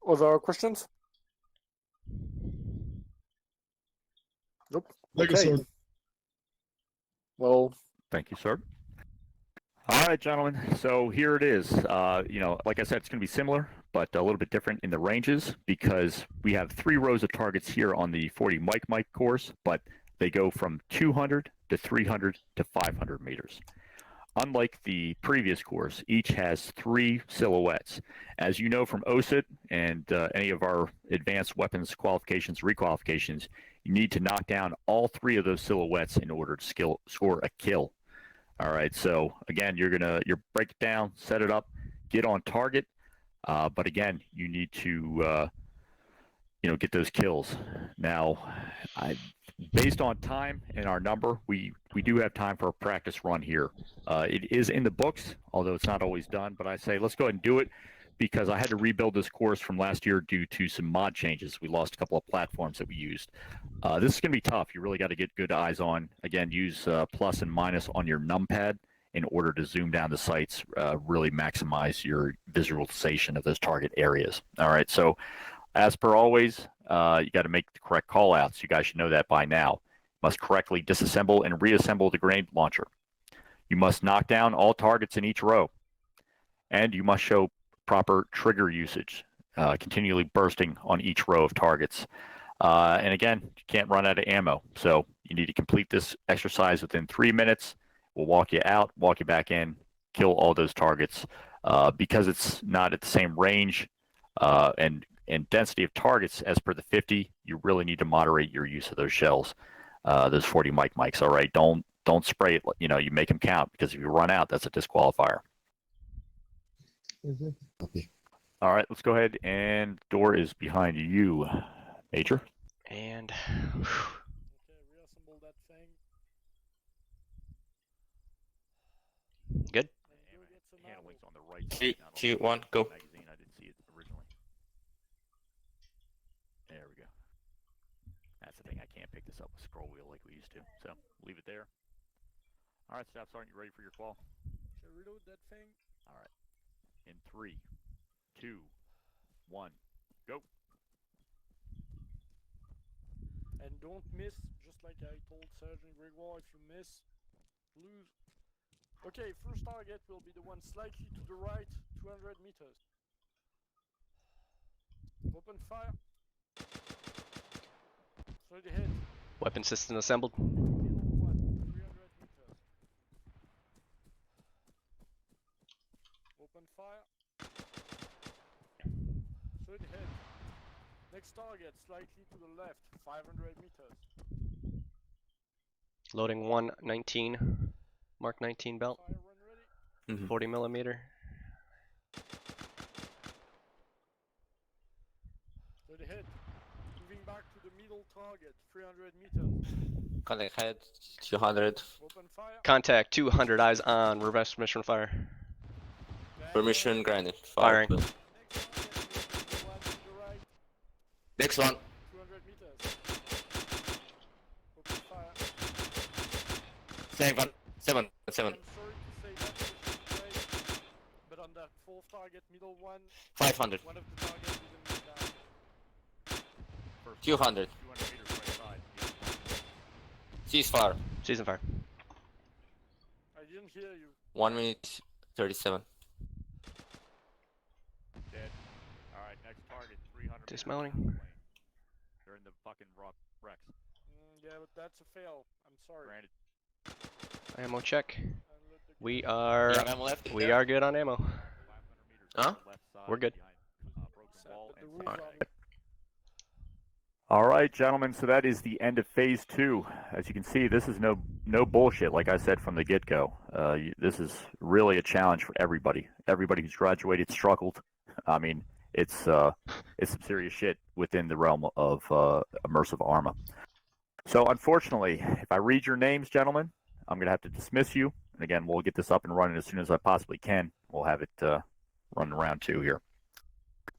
Other questions? Nope. Thank you, Okay. sir. Well, Thank you, sir. All right, gentlemen. So here it is. Like I said, it's going to be similar, but a little bit different in the ranges because we have 3 rows of targets here on the 40 Mike course, but they go from 200 to 300 to 500 meters. Unlike the previous course, each has 3 silhouettes. As you know from OSIT and any of our advanced weapons qualifications, requalifications, you need to knock down all 3 of those silhouettes in order to score a kill. All right, so again, you're break it down, set it up, get on target, but again, you need to get those kills. Now, based on time and our number, we do have time for a practice run here. It is in the books, although it's not always done, but I say let's go ahead and do it because I had to rebuild this course from last year due to some mod changes. We lost a couple of platforms that we used. This is going to be tough. You really got to get good eyes on. Again, use plus and minus on your numpad in order to zoom down the sights, really maximize your visualization of those target areas. All right, so as per always, you got to make the correct call outs. You guys should know that by now. Must correctly disassemble and reassemble the grenade launcher. You must knock down all targets in each row. And you must show proper trigger usage, continually bursting on each row of targets. And again, you can't run out of ammo. So you need to complete this exercise within 3 minutes. We'll walk you out, walk you back in, kill all those targets. Because it's not at the same range and density of targets as per the 50, you really need to moderate your use of those shells, those 40 mics. All right, don't spray it. You make them count because if you run out, that's a disqualifier. Copy. All right, let's go ahead, and door is behind you, Major. And Okay, reassemble that thing. good. And go get some Handling's ammo. on the right. 3, not on 2, the 1, go. magazine. I didn't see it originally. There we go. That's the thing. I can't pick this up with scroll wheel like we used to. So leave it there. All right, Staff Sergeant, you ready for your call? Okay, reload that thing. All right. In 3, 2, 1, go. And don't miss, just like I told Sergeant Gregoire, if you miss, lose. Okay, first target will be the one slightly to the right, 200 meters. Open fire. Straight ahead. Weapon system assembled. Middle one, 300 meters. Open fire. Straight ahead. Next target, slightly to the left, 500 meters. Loading 119, Mark 19 belt, Fire run ready. 40 millimeter. Straight ahead. Moving back to the middle target, 300 meters. Contact head, 200. Open fire. Contact 200, eyes on, reverse permission fire. Permission granted. Firing. Next target will be the one to the right, Next one. 200 meters. Open fire. 7. I'm sorry to say that, Mr. Gray, but on that fourth target, middle one, 500. one of the targets didn't go down. 200. 200 meters right side. Ceasefire. Season fire. I didn't hear you. 1 minute 37. Dead. All right, next target, 300 Dismounting. meters. They're in the fucking rock wrecks. Yeah, but that's a fail. I'm sorry. Granted. Ammo check. I'll let the We game- are Yeah, I'm left. we there. are good on ammo. 500 meters Huh? left side. We're good. Behind, broken Set wall the and rules Alright. on me. All right, gentlemen, so that is the end of phase 2. As you can see, this is no bullshit, like I said from the get-go. This is really a challenge for everybody. Everybody who's graduated struggled. I mean, it's some serious shit within the realm of immersive Arma. So unfortunately, if I read your names, gentlemen, I'm going to have to dismiss you. And again, we'll get this up and running as soon as I possibly can. We'll have it running around 2 here.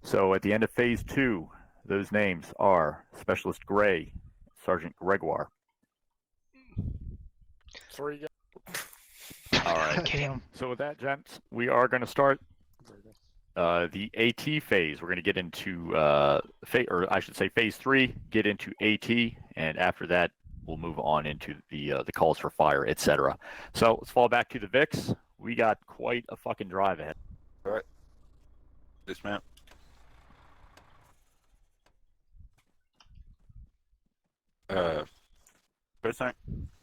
So at the end of phase 2, those names are Specialist Gray, Sergeant Gregoire. 3 guys. All right. Get him. So with that, gents, we are going to start the AT phase. We're going to get into, phase 3, get into AT, and after that, we'll move on into the calls for fire, etc. So let's fall back to the VIX. We got quite a fucking drive ahead. All right. Dismount. First time.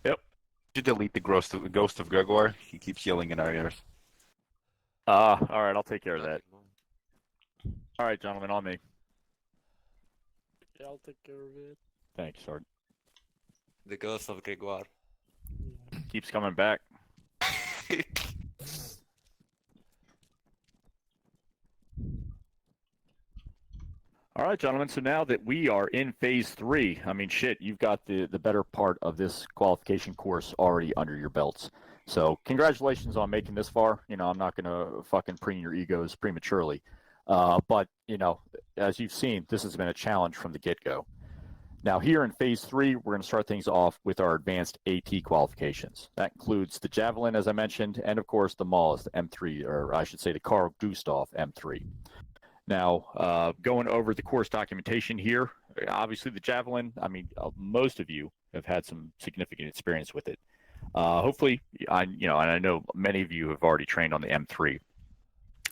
Yep. You delete the ghost of Gregoire. He keeps yelling in our ears. All right, I'll take care of that. All right, gentlemen, on me. Yeah, I'll take care of it. Thanks, Sergeant. The ghost of Gregoire. Keeps coming back. All right, gentlemen. So now that we are in phase 3, I mean, shit, you've got the better part of this qualification course already under your belts. So congratulations on making this far. You know, I'm not going to fucking preen your egos prematurely. But, you know, as you've seen, this has been a challenge from the get-go. Now here in phase 3, we're going to start things off with our advanced AT qualifications. That includes the Javelin, as I mentioned, and of course the MAAWS, the M3, or I should say the Carl Gustav M3. Now, going over the course documentation here, obviously the Javelin, I mean, most of you have had some significant experience with it. Hopefully, and I know many of you have already trained on the M3,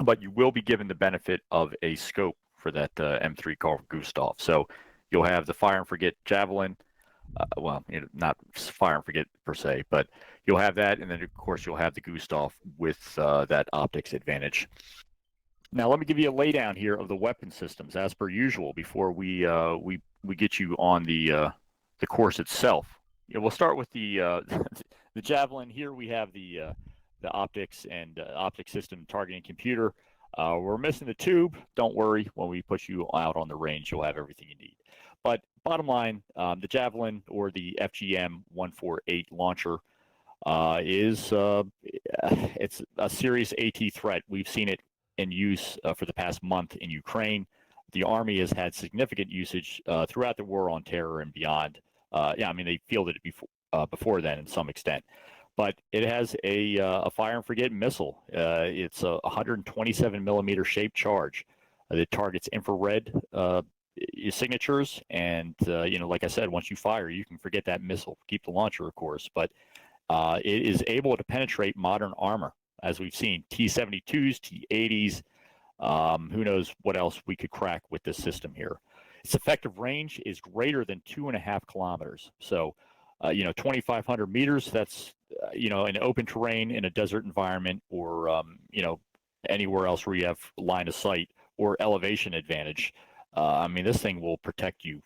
but you will be given the benefit of a scope for that M3 Carl Gustav. So you'll have the fire and forget Javelin, well, not fire and forget per se, but you'll have that, and then of course you'll have the Gustav with that optics advantage. Now, let me give you a laydown here of the weapon systems, as per usual, before we get you on the course itself. We'll start with the the Javelin. Here we have the optics and optic system targeting computer. We're missing the tube. Don't worry. When we put you out on the range, you'll have everything you need. But bottom line, the Javelin or the FGM-148 launcher is it's a serious AT threat. We've seen it in use for the past month in Ukraine. The Army has had significant usage throughout the war on terror and beyond. Yeah, I mean, they fielded it before then in some extent. But it has a fire and forget missile. It's a 127 millimeter shaped charge that targets infrared signatures. And, like I said, once you fire, you can forget that missile. Keep the launcher, of course. But it is able to penetrate modern armor, as we've seen, T-72s, T-80s. Who knows what else we could crack with this system here. Its effective range is greater than 2.5 kilometers. So, 2,500 meters, that's, in open terrain, in a desert environment, or, anywhere else where you have line of sight or elevation advantage. I mean, this thing will protect you,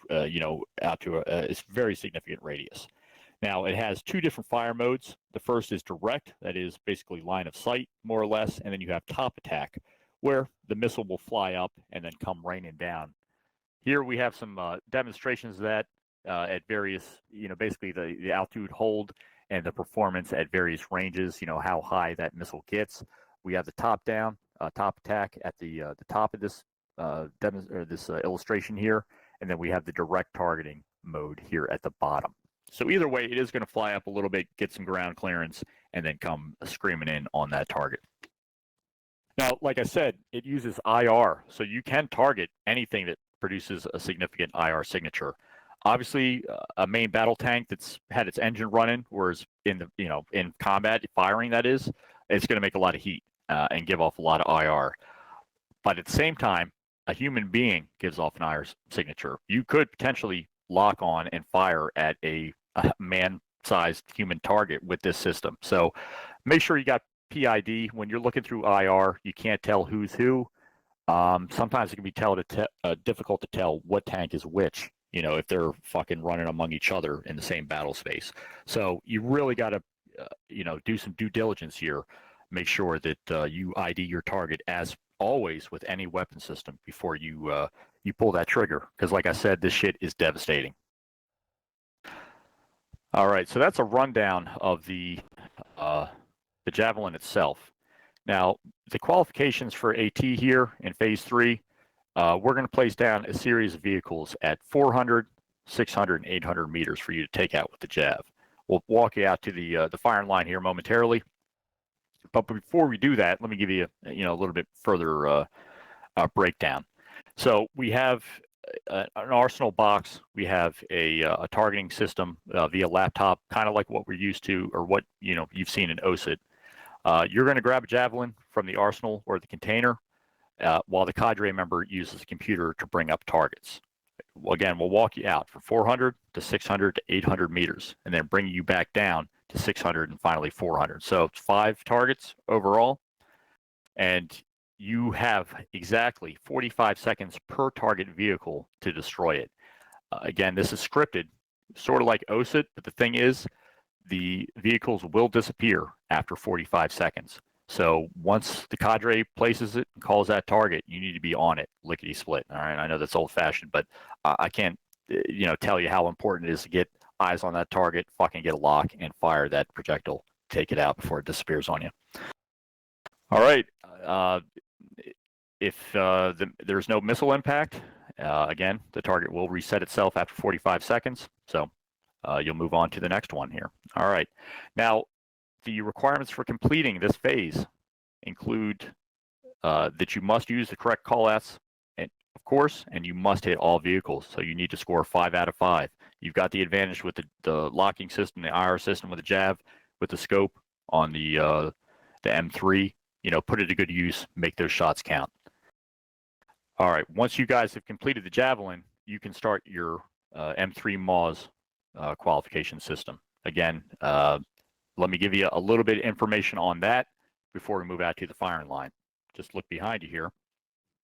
out to a very significant radius. Now, it has 2 different fire modes. The first is direct, that is basically line of sight, more or less, and then you have top attack, where the missile will fly up and then come raining down. Here we have some demonstrations of that at various, basically the altitude hold and the performance at various ranges, how high that missile gets. We have the top down, top attack at the top of this illustration here, and then we have the direct targeting mode here at the bottom. So either way, it is going to fly up a little bit, get some ground clearance, and then come screaming in on that target. Now, like I said, it uses IR, so you can target anything that produces a significant IR signature. Obviously, a main battle tank that's had its engine running, whereas in combat firing, that is, it's going to make a lot of heat and give off a lot of IR. But at the same time, a human being gives off an IR signature. You could potentially lock on and fire at a man-sized human target with this system. So make sure you got PID. When you're looking through IR, you can't tell who's who. Sometimes it can be difficult to tell what tank is which, if they're fucking running among each other in the same battle space. So you really got to, do some due diligence here. Make sure that you ID your target, as always with any weapon system, before you pull that trigger. Because like I said, this shit is devastating. All right, so that's a rundown of the Javelin itself. Now, the qualifications for AT here in Phase 3, we're going to place down a series of vehicles at 400, 600, and 800 meters for you to take out with the Jav. We'll walk you out to the firing line here momentarily. But before we do that, let me give you a little bit further breakdown. So we have an arsenal box. We have a targeting system via laptop, kind of like what we're used to, or what you've seen in OSIT. You're going to grab a Javelin from the arsenal or the container while the cadre member uses the computer to bring up targets. Well, again, we'll walk you out from 400 to 600 to 800 meters and then bring you back down to 600 and finally 400. So it's 5 targets overall. And you have exactly 45 seconds per target vehicle to destroy it. Again, this is scripted, sort of like OSIT, but the thing is, the vehicles will disappear after 45 seconds. So once the cadre places it and calls that target, you need to be on it, lickety split. All right, I know that's old-fashioned, but I can't, tell you how important it is to get eyes on that target, fucking get a lock, and fire that projectile, take it out before it disappears on you. All right. If there's no missile impact, again, the target will reset itself after 45 seconds. So you'll move on to the next one here. All right. Now, the requirements for completing this phase include that you must use the correct callouts, of course, and you must hit all vehicles. So you need to score 5 out of 5. You've got the advantage with the locking system, the IR system with the Jav, with the scope on the M3. Put it to good use, make those shots count. All right, once you guys have completed the Javelin, you can start your M3 MAAWS qualification system. Again, let me give you a little bit of information on that before we move out to the firing line. Just look behind you here.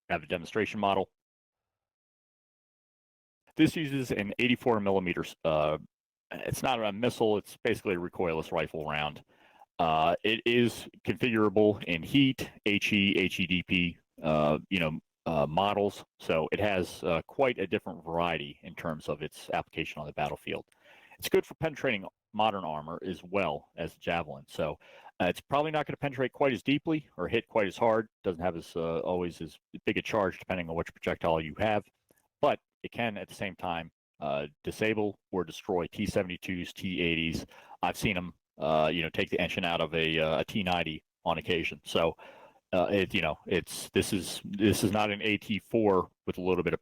I have a demonstration model. This uses an 84 millimeters. It's not a missile, it's basically a recoilless rifle round. It is configurable in heat, HE, HEDP, models. So it has quite a different variety in terms of its application on the battlefield. It's good for penetrating modern armor as well as Javelin. So it's probably not going to penetrate quite as deeply or hit quite as hard. Doesn't have always as big a charge depending on which projectile you have, but it can at the same time disable or destroy T-72s, T-80s. I've seen them take the engine out of a T-90 on occasion. So this is not an AT-4 with a little bit of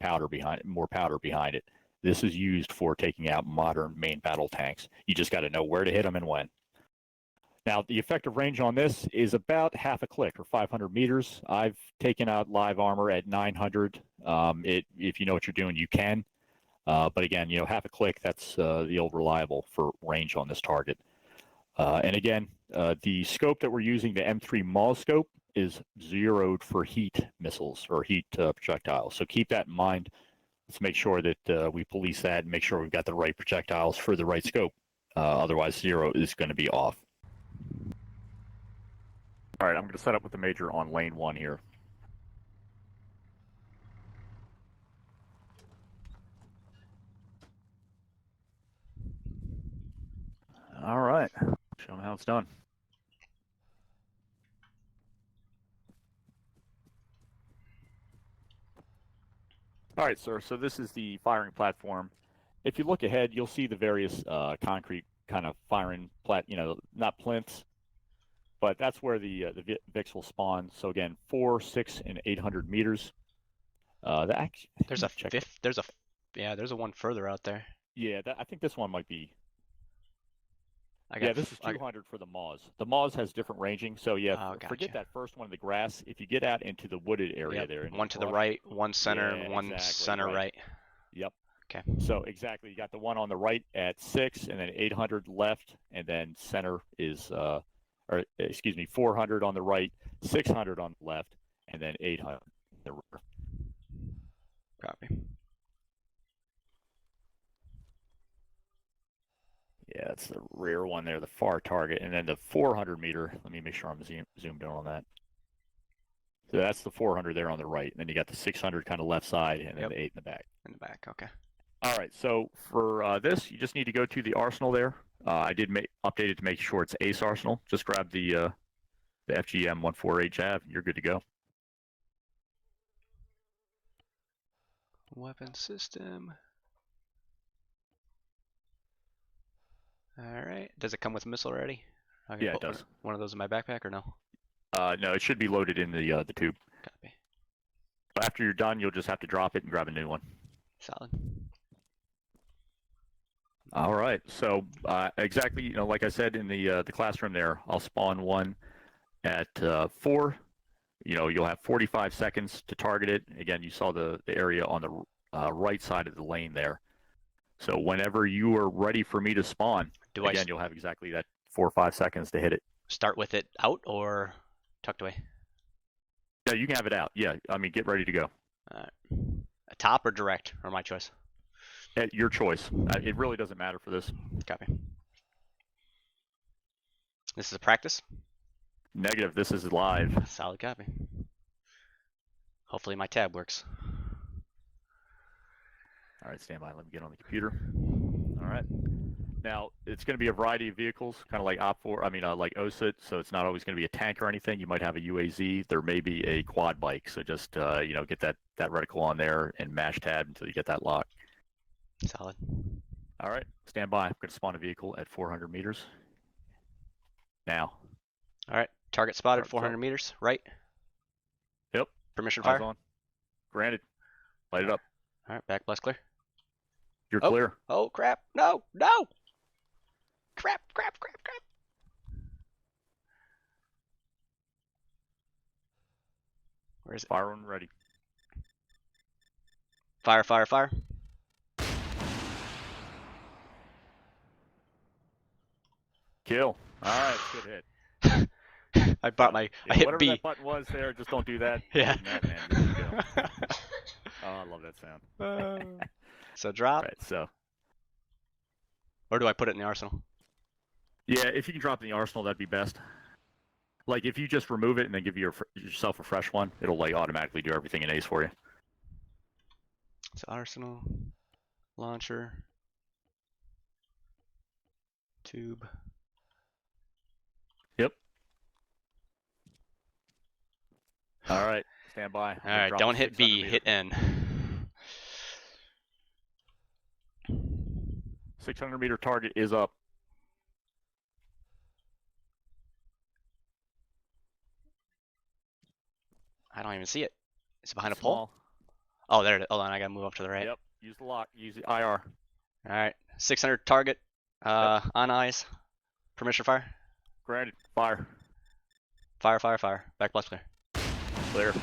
more powder behind it. This is used for taking out modern main battle tanks. You just got to know where to hit them and when. Now, the effective range on this is about half a click or 500 meters. I've taken out live armor at 900. If you know what you're doing, you can. But again, half a click, that's the old reliable for range on this target. And again, the scope that we're using, the M3 MAAWS scope, is zeroed for heat missiles or heat projectiles. So keep that in mind. Let's make sure that we police that and make sure we've got the right projectiles for the right scope. Otherwise, zero is going to be off. All right, I'm going to set up with the Major on lane 1 here. All right, show them how it's done. All right, sir, so this is the firing platform. If you look ahead, you'll see the various concrete kind of firing not plinths, but that's where the VIX will spawn. So again, 4, 6, and 800 meters. There's a fifth. There's a one further out there. Yeah, I think this one might be. This is 200 for the MAAWS. The MAAWS has different ranging, so forget that first one in the grass. If you get out into the wooded area there. One to the right, one center, one center right. Yep. Okay. So exactly, you got the one on the right at 6, and then 800 left, and then center is, 400 on the right, 600 on the left, and then 800 in the rear. Copy. Yeah, it's the rear one there, the far target, and then the 400 meter. Let me make sure I'm zoomed in on that. So that's the 400 there on the right, and then you got the 600 kind of left side, and then the 8 in the back. In the back, okay. All right, so for this, you just need to go to the arsenal there. I did update it to make sure it's ACE arsenal. Just grab the FGM 148 Jav, and you're good to go. Weapon system. All right. Does it come with a missile already? Yeah, it does. One of those in my backpack or no? No, it should be loaded in the tube. Copy. After you're done, you'll just have to drop it and grab a new one. Solid. All right. So exactly, like I said in the classroom there, I'll spawn one At 4, you'll have 45 seconds to target it. Again, you saw the area on the right side of the lane there. So whenever you are ready for me to spawn, you'll have exactly that 4 or 5 seconds to hit it. Start with it out or tucked away? Yeah, you can have it out. Yeah, I mean, get ready to go. A top or direct, or my choice? At your choice. It really doesn't matter for this. Copy. This is a practice? Negative. This is live. Solid copy. Hopefully my tab works. All right, stand by. Let me get on the computer. All right. Now, it's going to be a variety of vehicles, kind of like like OSIT, so it's not always going to be a tank or anything. You might have a UAZ. There may be a quad bike, so just, get that reticle on there and mash tab until you get that lock. Solid. All right, stand by. I'm going to spawn a vehicle at 400 meters. Now. All right, target spotted, 400 meters, right? Yep. Permission Eyes fire? on. Granted. Light it up. All right, back blast clear. You're clear. Oh, crap. No, no. Crap. Where is it? Fire on ready. Fire. Kill. All right, good hit. I hit whatever B. that button was there, just don't do that. Yeah. Other than that, man, good to go. Oh, I love that sound. So drop. Right, so. Or do I put it in the arsenal? Yeah, if you can drop it in the arsenal, that'd be best. Like, if you just remove it and then give yourself a fresh one, it'll, like, automatically do everything in ACE for you. So arsenal, launcher, tube. Yep. All right, stand by. All right, don't hit B, hit N. 600-meter target is up. I don't even see it. Is it behind a Small. pole? Oh, there it is. Hold on, I gotta move up to the right. Yep, use the lock, use the IR. All right, 600 target, on eyes. Permission fire? Granted, fire. Fire. Back blast clear. Clear.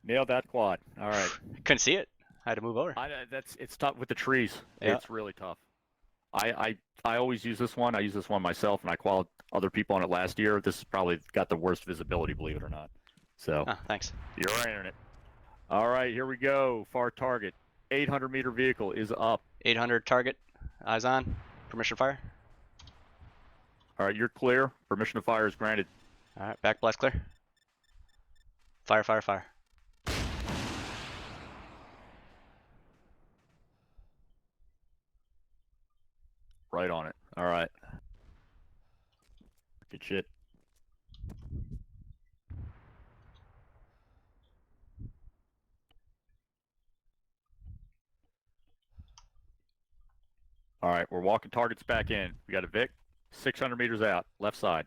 Nailed that quad. All right. Couldn't see it. I had to move over. It's tough with the trees. Yeah. It's really tough. I always use this one. I use this one myself, and I qualified other people on it last year. This has probably got the worst visibility, believe it or not. So. Thanks. You're earning it. All right, here we go. Far target. 800-meter vehicle is up. 800 target. Eyes on. Permission fire. All right, you're clear. Permission to fire is granted. All right, back blast clear. Fire. Right on it. All right. Good shit. All right, we're walking targets back in. We got a Vic, 600 meters out, left side.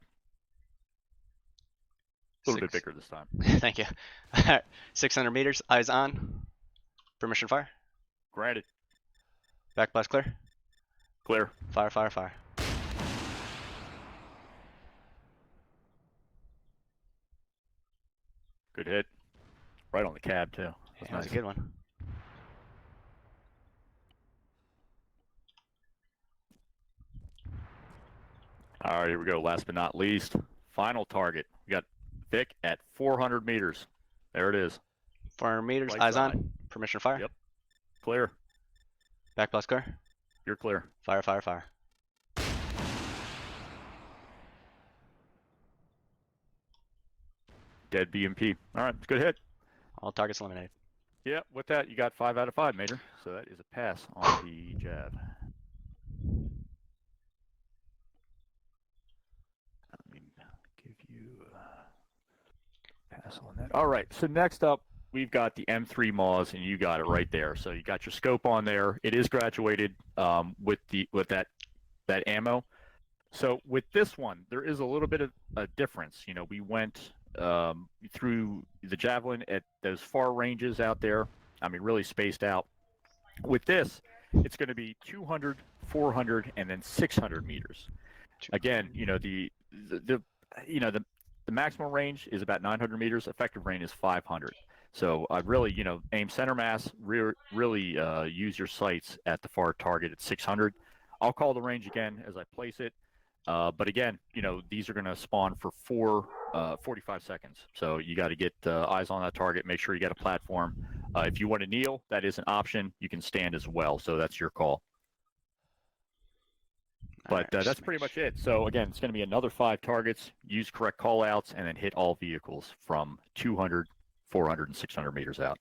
A little bit bigger this time. Thank you. All right, 600 meters, eyes on. Permission fire. Granted. Back blast clear. Clear. Fire. Good hit. Right on the cab, too. That was a good one. All right, here we go. Last but not least, final target. We got Vic at 400 meters. There it is. 400 meters, Right eyes side. on. Permission fire. Yep. Clear. Back blast clear. You're clear. Fire. Dead BMP. All right, good hit. All targets eliminated. Yeah, with that, you got 5 out of 5, Major. So that is a pass on the Jav. Let me give you a pass on that. All right, so next up, we've got the M3 MAAWS, and you got it right there. So you got your scope on there. It is graduated with that ammo. So with this one, there is a little bit of a difference. You know, we went through the Javelin at those far ranges out there. I mean, really spaced out. With this, it's going to be 200, 400, and then 600 meters. Again, the maximum range is about 900 meters. Effective range is 500. So I really, aim center mass. Really use your sights at the far target at 600. I'll call the range again as I place it. But again, these are going to spawn for 45 seconds. So you got to get eyes on that target. Make sure you got a platform. If you want to kneel, that is an option. You can stand as well. So that's your call. But that's pretty much it. So again, it's going to be another 5 targets. Use correct callouts, and then hit all vehicles from 200, 400, and 600 meters out.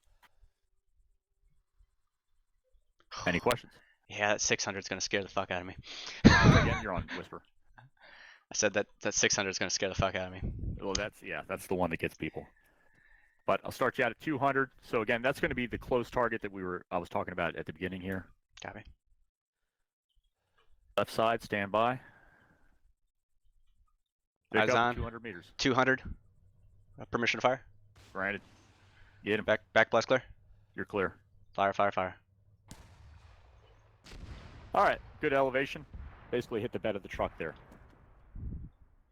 Any questions? Yeah, that 600 is going to scare the fuck out of me. Again, you're on Whisper. I said that 600 is going to scare the fuck out of me. Well, that's the one that gets people. But I'll start you out at 200. So again, that's going to be the close target that I was talking about at the beginning here. Copy. Left side, stand by. Pick Eyes up on. 200 meters. 200. Permission to fire. Granted. Get him. Back blast clear. You're clear. Fire, fire, fire. All right, good elevation. Basically hit the bed of the truck there.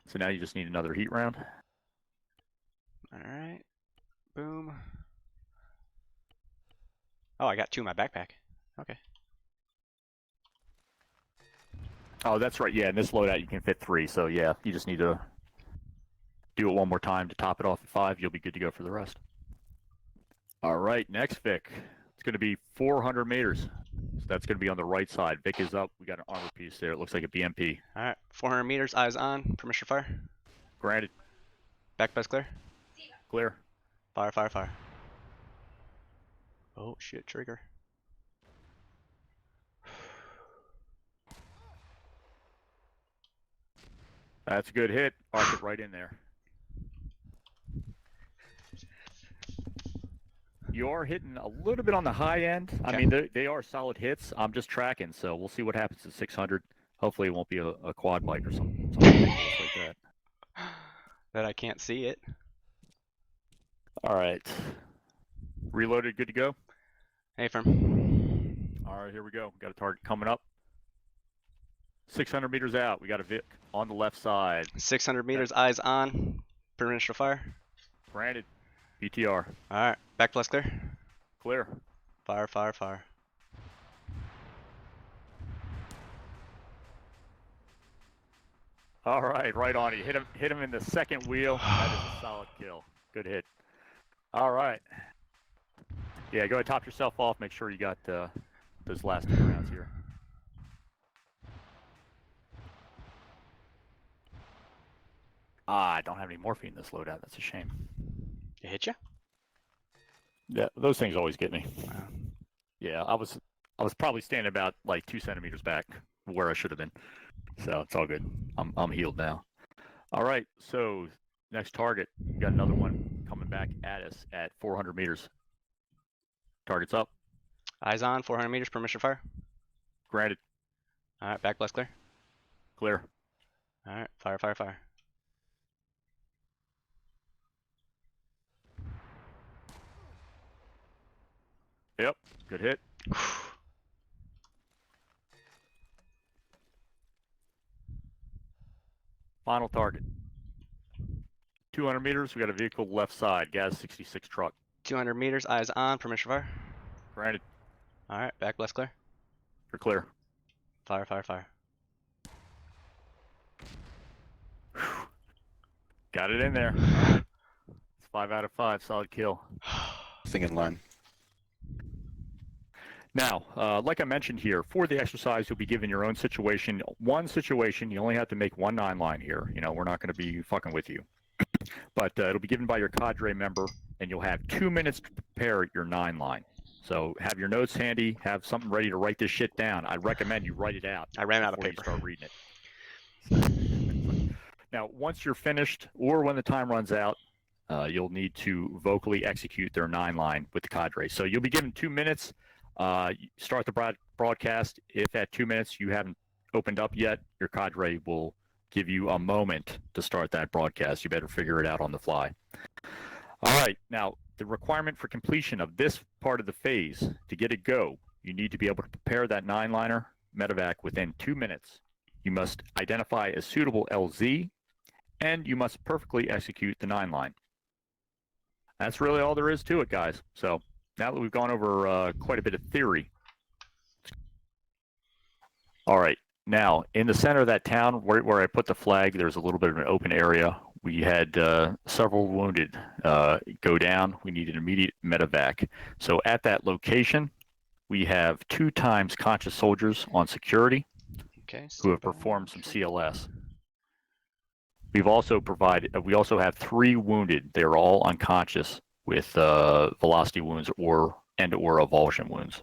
So now you just need another heat round. All right. Boom. Oh, I got 2 in my backpack. Okay. Oh, that's right. Yeah, in this loadout you can fit 3. So yeah, you just need to do it one more time to top it off at 5. You'll be good to go for the rest. All right, next Vic. It's going to be 400 meters. So that's going to be on the right side. Vic is up. We got an armor piece there. It looks like a BMP. All right. 400 meters. Eyes on. Permission to fire. Granted. Back blast clear. Clear. Fire, fire, fire. Oh shit! Trigger. That's a good hit. Arc it right in there. You are hitting a little bit on the high end. Okay. I mean, they are solid hits. I'm just tracking, so we'll see what happens at 600. Hopefully it won't be a quad bite or something ridiculous like that. That I can't see it. All right. Reloaded, good to go? Hey, firm. All right, here we go. Got a target coming up. 600 meters out. We got a Vic on the left side. 600 meters. Eyes on. Permission to fire. Granted. BTR. All right. Back blast clear. Clear. Fire, fire, fire. All right, right on. He hit him in the second wheel. That is a solid kill. Good hit. All right. Yeah, go ahead, top yourself off. Make sure you got those last 2 rounds here. I don't have any morphine in this loadout. That's a shame. It hit you? Yeah, those things always get me. Wow. Yeah, I was probably standing about like 2 centimeters back where I should have been. So it's all good. I'm healed now. All right, so next target. We got another one coming back at us at 400 meters. Target's up. Eyes on. 400 meters. Permission to fire. Granted. All right. Back blast clear. Clear. All right. Fire, fire, fire. Yep. Good hit. Final target. 200 meters. We got a vehicle left side. Gas 66 truck. 200 meters. Eyes on. Permission to fire. Granted. All right. Back blast clear. You're clear. Fire, fire, fire. Got it in there. It's 5 out of 5. Solid kill. Thing in line. Now, like I mentioned here, for the exercise, you'll be given your own situation. One situation, you only have to make 1 9-line here. We're not going to be fucking with you. But it'll be given by your cadre member, and you'll have 2 minutes to prepare your 9-line. So have your notes handy, have something ready to write this shit down. I recommend you write it out. I ran out of before paper. You start reading it. Now, once you're finished, or when the time runs out, you'll need to vocally execute their 9-line with the cadre. So you'll be given 2 minutes. Start the broadcast. If at 2 minutes you haven't opened up yet, your cadre will give you a moment to start that broadcast. You better figure it out on the fly. All right. Now, the requirement for completion of this part of the phase, to get it go, you need to be able to prepare that 9-liner Medevac within 2 minutes. You must identify a suitable LZ, and you must perfectly execute the 9 line. That's really all there is to it, guys. So now that we've gone over quite a bit of theory. All right, now in the center of that town, where I put the flag, there's a little bit of an open area. We had several wounded go down. We needed immediate medevac. So at that location, we have 2 times conscious soldiers on security who have performed some CLS. We also have 3 wounded. They're all unconscious with velocity wounds or avulsion wounds.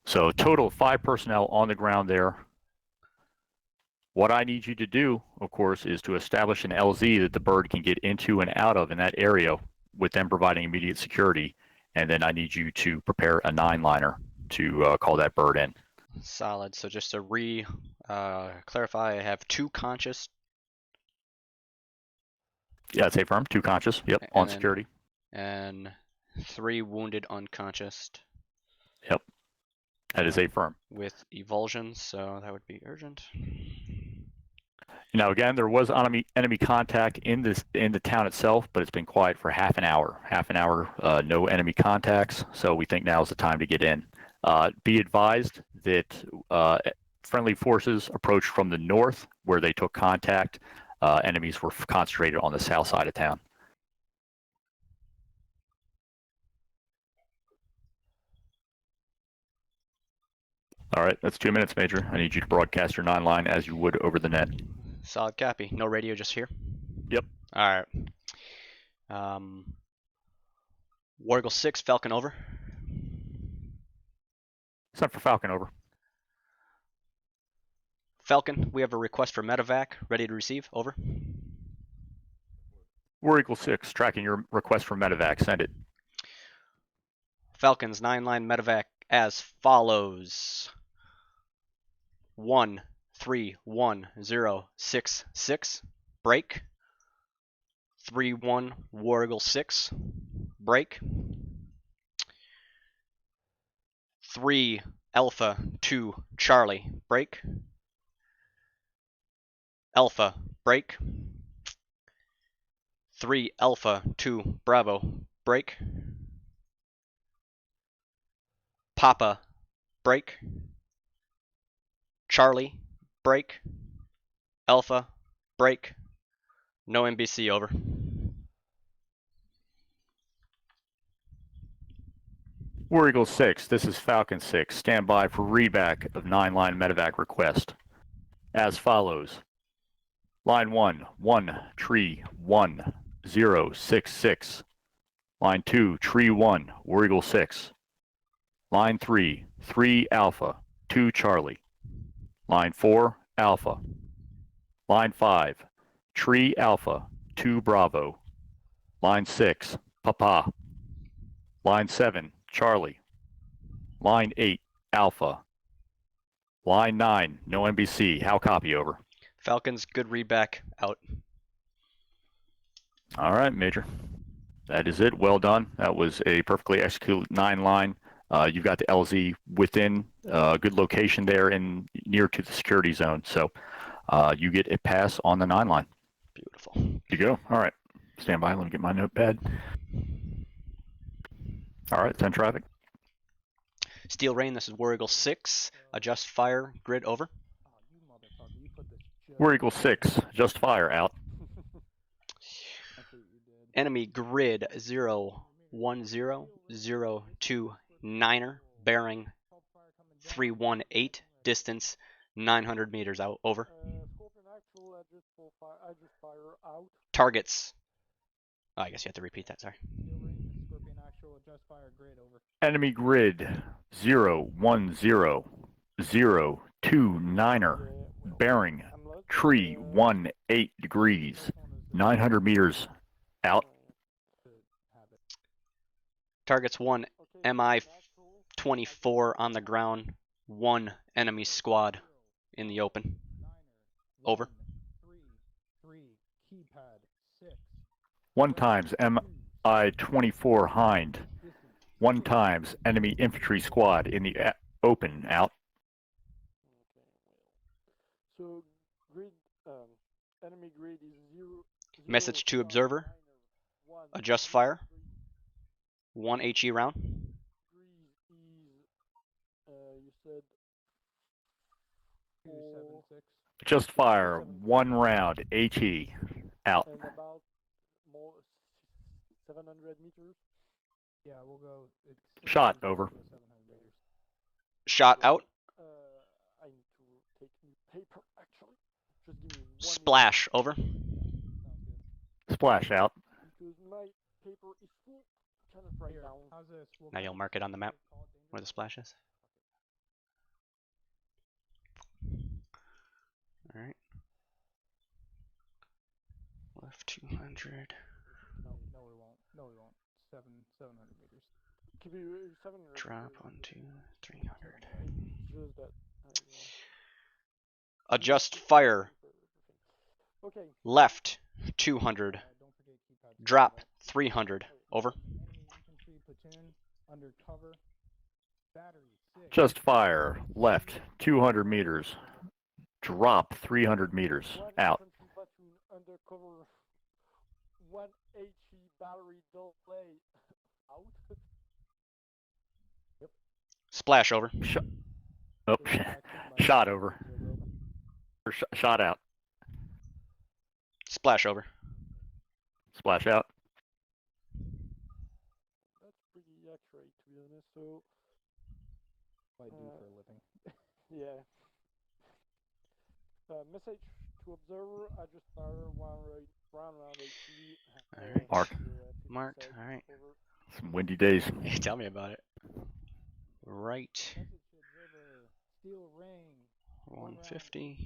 So a total of 5 personnel on the ground there. What I need you to do, of course, is to establish an LZ that the bird can get into and out of in that area, with them providing immediate security. And then I need you to prepare a 9-liner to call that bird in. Solid. So just to clarify, I have 2 conscious. Yeah, I'd say firm. 2 conscious. Yep, on security. And 3 wounded unconscious. Yep. That is a firm. With evulsions, so that would be urgent. Now, again, there was enemy contact in the town itself, but it's been quiet for half an hour. No enemy contacts, so we think now is the time to get in. Be advised that friendly forces approached from the north, where they took contact. Enemies were concentrated on the south side of town. All right, that's 2 minutes, Major. I need you to broadcast your 9-line as you would over the net. Solid copy. No radio, just here? Yep. All right. War Eagle 6, Falcon over. Sent for Falcon over. Falcon, we have a request for medevac. Ready to receive. Over. War Eagle 6, tracking your request for medevac. Send it. Falcon's 9-line medevac as follows. 131-066, break. 3-1 War Eagle 6, break. 3 Alpha 2 Charlie, break. Alpha, break. 3 Alpha 2 Bravo, break. Papa, break. Charlie, break. Alpha, break. No NBC, over. War Eagle 6, this is Falcon 6. Stand by for readback of 9-line medevac request. As follows. Line 1, 1, tree 1, 0, 6, 6. Line 2, tree 1, War Eagle 6. Line 3, 3 Alpha, 2 Charlie. Line 4, Alpha. Line 5, tree Alpha, 2 Bravo. Line 6, Papa. Line 7, Charlie. Line 8, Alpha. Line 9, no NBC. How copy, over? Falcons, good readback, out. All right, Major. That is it. Well done. That was a perfectly executed 9-line. You've got the LZ within a good location there and near to the security zone. So you get a pass on the 9-line. Beautiful. You go. All right. Stand by. Let me get my notepad. All right. 10 traffic. Steel Rain, this is War Eagle 6. Adjust fire, grid, over. War Eagle 6. Adjust fire, out. Enemy grid 01002-9er, bearing 318, distance 900 meters, out, over. Targets. Oh, I guess you have to repeat that, sorry. Enemy grid 01002-9er, bearing tree 18 degrees, 900 meters, out. Targets 1 MI-24 on the ground, 1 enemy squad in the open, over. 1 times MI-24 Hind. 1 times enemy infantry squad in the open, out. enemy grid is 0. Message to observer. Adjust fire. 1 HE round. Degrees is you said 4 Just fire 1 round. HE. Out. and about more 700 meters. Yeah, we'll go. Shot over. Shot out. I need to take new paper actually. Just give me 1 Splash over. Splash out. because my paper is full. Kind of right now. How's this? Now you'll mark it on the map where the splash is. All right. Left 200. No, we won't. No, we won't. 700 meters. Could be 700. Drop 1, 2, 300. Just that. Adjust fire. Okay. Left 200. Don't forget keypad. Drop 300. Over. Enemy infantry platoon under cover. Battery 6. Just fire. Left 200 meters. Drop 300 meters. One Out. infantry platoon undercover. 1 HE battery delay. Out. Splash over. Oh, shot over. Or shot out. Splash over. Splash out. That's pretty accurate to be honest. So I do for a living. yeah. Message to observer. I just fire 1 round HE. Alright. Mark. Marked. All right. Some windy days. Tell me about it. Right. Message to observer. Steel ring. 150.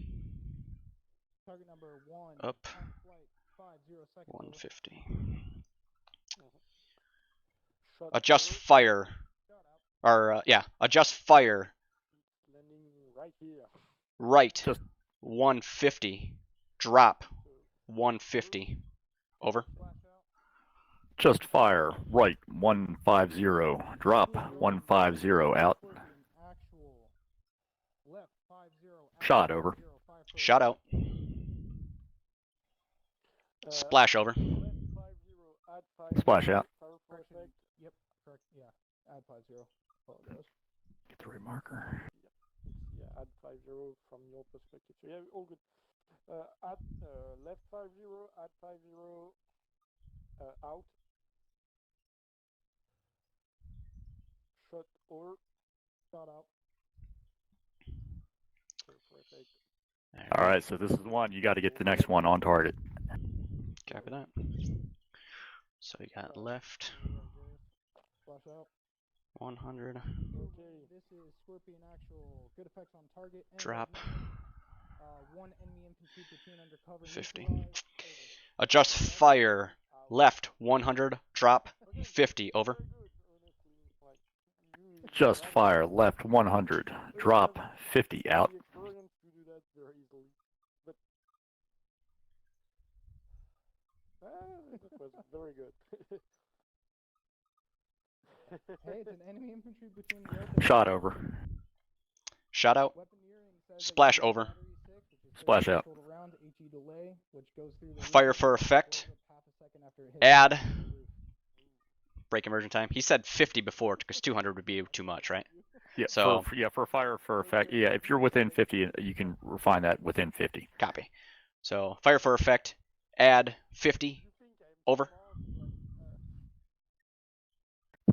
Target number 1. Up. On flight. 50 seconds. 150. Shot Adjust over. fire. Shot out. Or yeah. Adjust fire. Landing right here. Right. Just- 150. Drop 150. Over. Flash out. Just fire. Right 150. Drop 150. Out. Actual. Left 50. Shot over. 50, 5 Shot out. Splash over. Left 50, add 50, Splash out. fire for effect. Yep, correct. Yeah, add 50. Apologize. Get the right marker. Yeah, add 50 from your perspective. So yeah, all good. Add left 50, add 50 out. Shot over. Shot out. Perfect. All right, so this is the one. You got to get the next one on target. Copy that. So we got left Flash out. 100. Okay, this is Scorpion actual. Good effects on target. End of Drop mission. 1 enemy infantry platoon under cover. 50. neutralized. Adjust fire. Left 100. Drop 50. Over. Very good, honestly. Like, you Just fire. Left 100. Drop 50. Out. the experience to do that very easily. But that was very good. Hey, it's an enemy infantry platoon. in the open. Shot over. Shot out. Weaponeering says that Splash we have over. battery 6, which is Splash 30 out. total round, HE delay, which goes through the Fire roof, for effect. goes up half a second after it hits Add. the roof. Break immersion time. He said 50 before because 200 would be too much, right? Yeah. So- for fire for effect. Yeah, if you're within 50, you can refine that within 50. Copy. So fire for effect. Add 50. Over.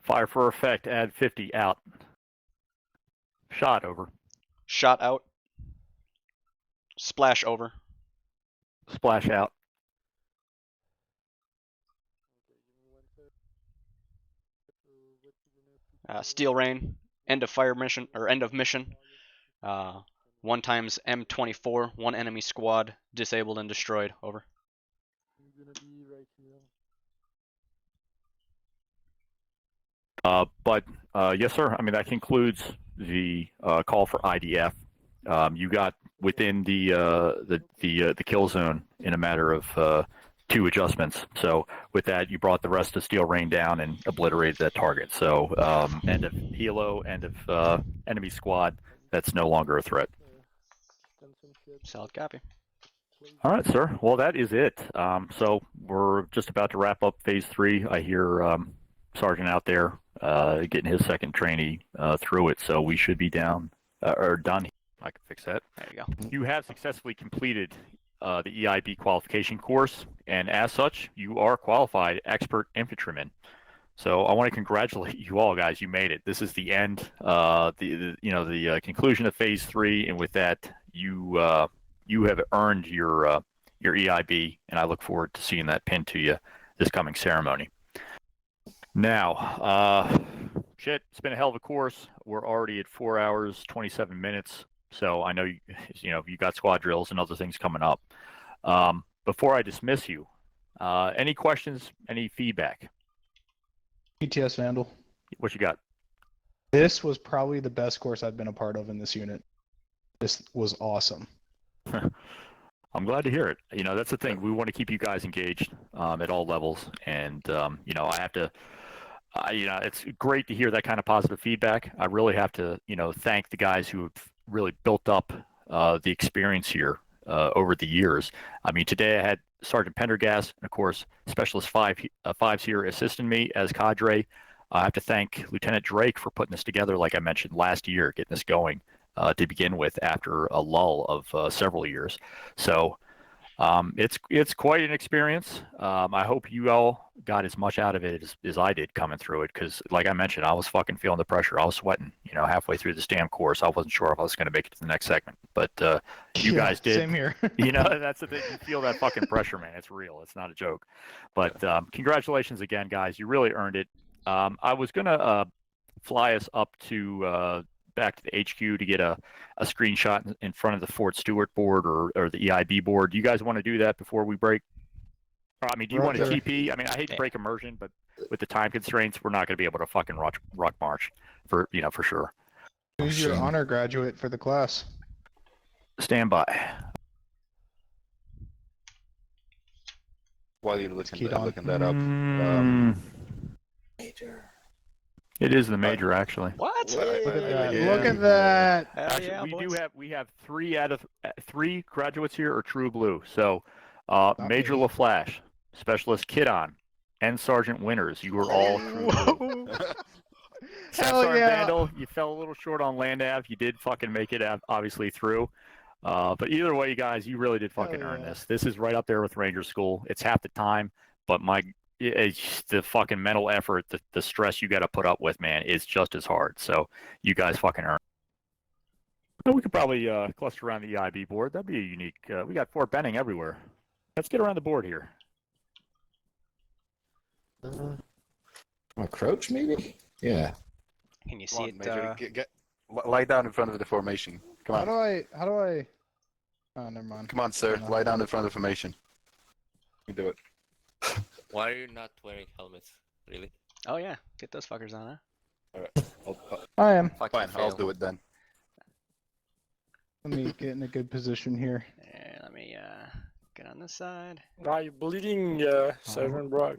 Fire for effect. Add 50. Out. Shot over. Shot out. Splash over. Splash out. Steel rain. End of fire mission or end of mission. 1 times M24. 1 enemy squad disabled and destroyed. Over. I'm gonna be right here. But yes, sir. I mean that concludes the call for IDF. You got within the kill zone in a matter of 2 adjustments. So with that, you brought the rest of Steel Rain down and obliterated that target. So end of helo, end of enemy squad. That's no longer a threat. Distance and shit. Solid copy. All right, sir. Well, that is it. So we're just about to wrap up phase 3. I hear Sergeant out there getting his second trainee through it, so we should be down or done. I can fix that. There you go. You have successfully completed the EIB qualification course, and as such, you are qualified expert infantryman. So I want to congratulate you all, guys. You made it. This is the end, the conclusion of phase 3, and with that, you have earned your EIB, and I look forward to seeing that pinned to you this coming ceremony. Now, it's been a hell of a course. We're already at 4 hours 27 minutes. So I know you got squad drills and other things coming up. Before I dismiss you, any questions? Any feedback? PTS Vandal. What you got? This was probably the best course I've been a part of in this unit. This was awesome. I'm glad to hear it. That's the thing. We want to keep you guys engaged at all levels, and I have to. It's great to hear that kind of positive feedback. I really have to, thank the guys who have really built up the experience here over the years. I mean, today I had Sergeant Pendergast, and of course, Specialist Fives here assisting me as cadre. I have to thank Lieutenant Drake for putting this together, like I mentioned last year, getting this going to begin with after a lull of several years. So it's quite an experience. I hope you all got as much out of it as I did coming through it, because like I mentioned, I was fucking feeling the pressure. I was sweating, halfway through this damn course. I wasn't sure if I was going to make it to the next segment, but you guys did. Same here. That's the thing. You feel that fucking pressure, man. It's real. It's not a joke. But congratulations again, guys. You really earned it. I was going to fly us up to back to the HQ to get a screenshot in front of the Fort Stewart board or the EIB board. Do you guys want to do that before we break? I mean, do you want to TP? I mean, I hate to break immersion, but with the time constraints, we're not going to be able to fucking rock march for sure. Who's your honor graduate for the class? Stand by. While you're looking that up. Major. It is the major, actually. What? Look at that. Yeah. Look at that. Hell Actually, yeah, we have 3 out of 3 graduates here are true blue. So, Major me. LaFlash, Specialist Kidon, and Sergeant Winters, you were all true blue. Staff Hell Sergeant yeah. Vandal, you fell a little short on Land Ave. You did fucking make it obviously through. But either way, you guys, you really did fucking earn this. This is right up there with Ranger School. It's half the time, but it's the fucking mental effort, the stress you got to put up with, man, is just as hard. So you guys fucking earn. We could probably cluster around the EIB board. That'd be a unique. We got Fort Benning everywhere. Let's get around the board here. A crouch, maybe? Yeah. Can you Come see on, it? Major. Lie down in front of the formation. Come How on. do I? Oh, never mind. Come on, sir. Lie down in front of the formation. You do it. Why are you not wearing helmets? Really? Oh yeah, get those fuckers on, huh? All right. I am. Fucking Fine, I'll fail. do it then. Let me get in a good position here. And let me get on this side. Are you bleeding, Sergeant Brock?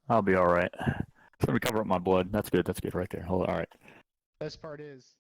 I'll be all right. Let me cover up my blood. That's good. That's good right there. Hold on. All right. Best part is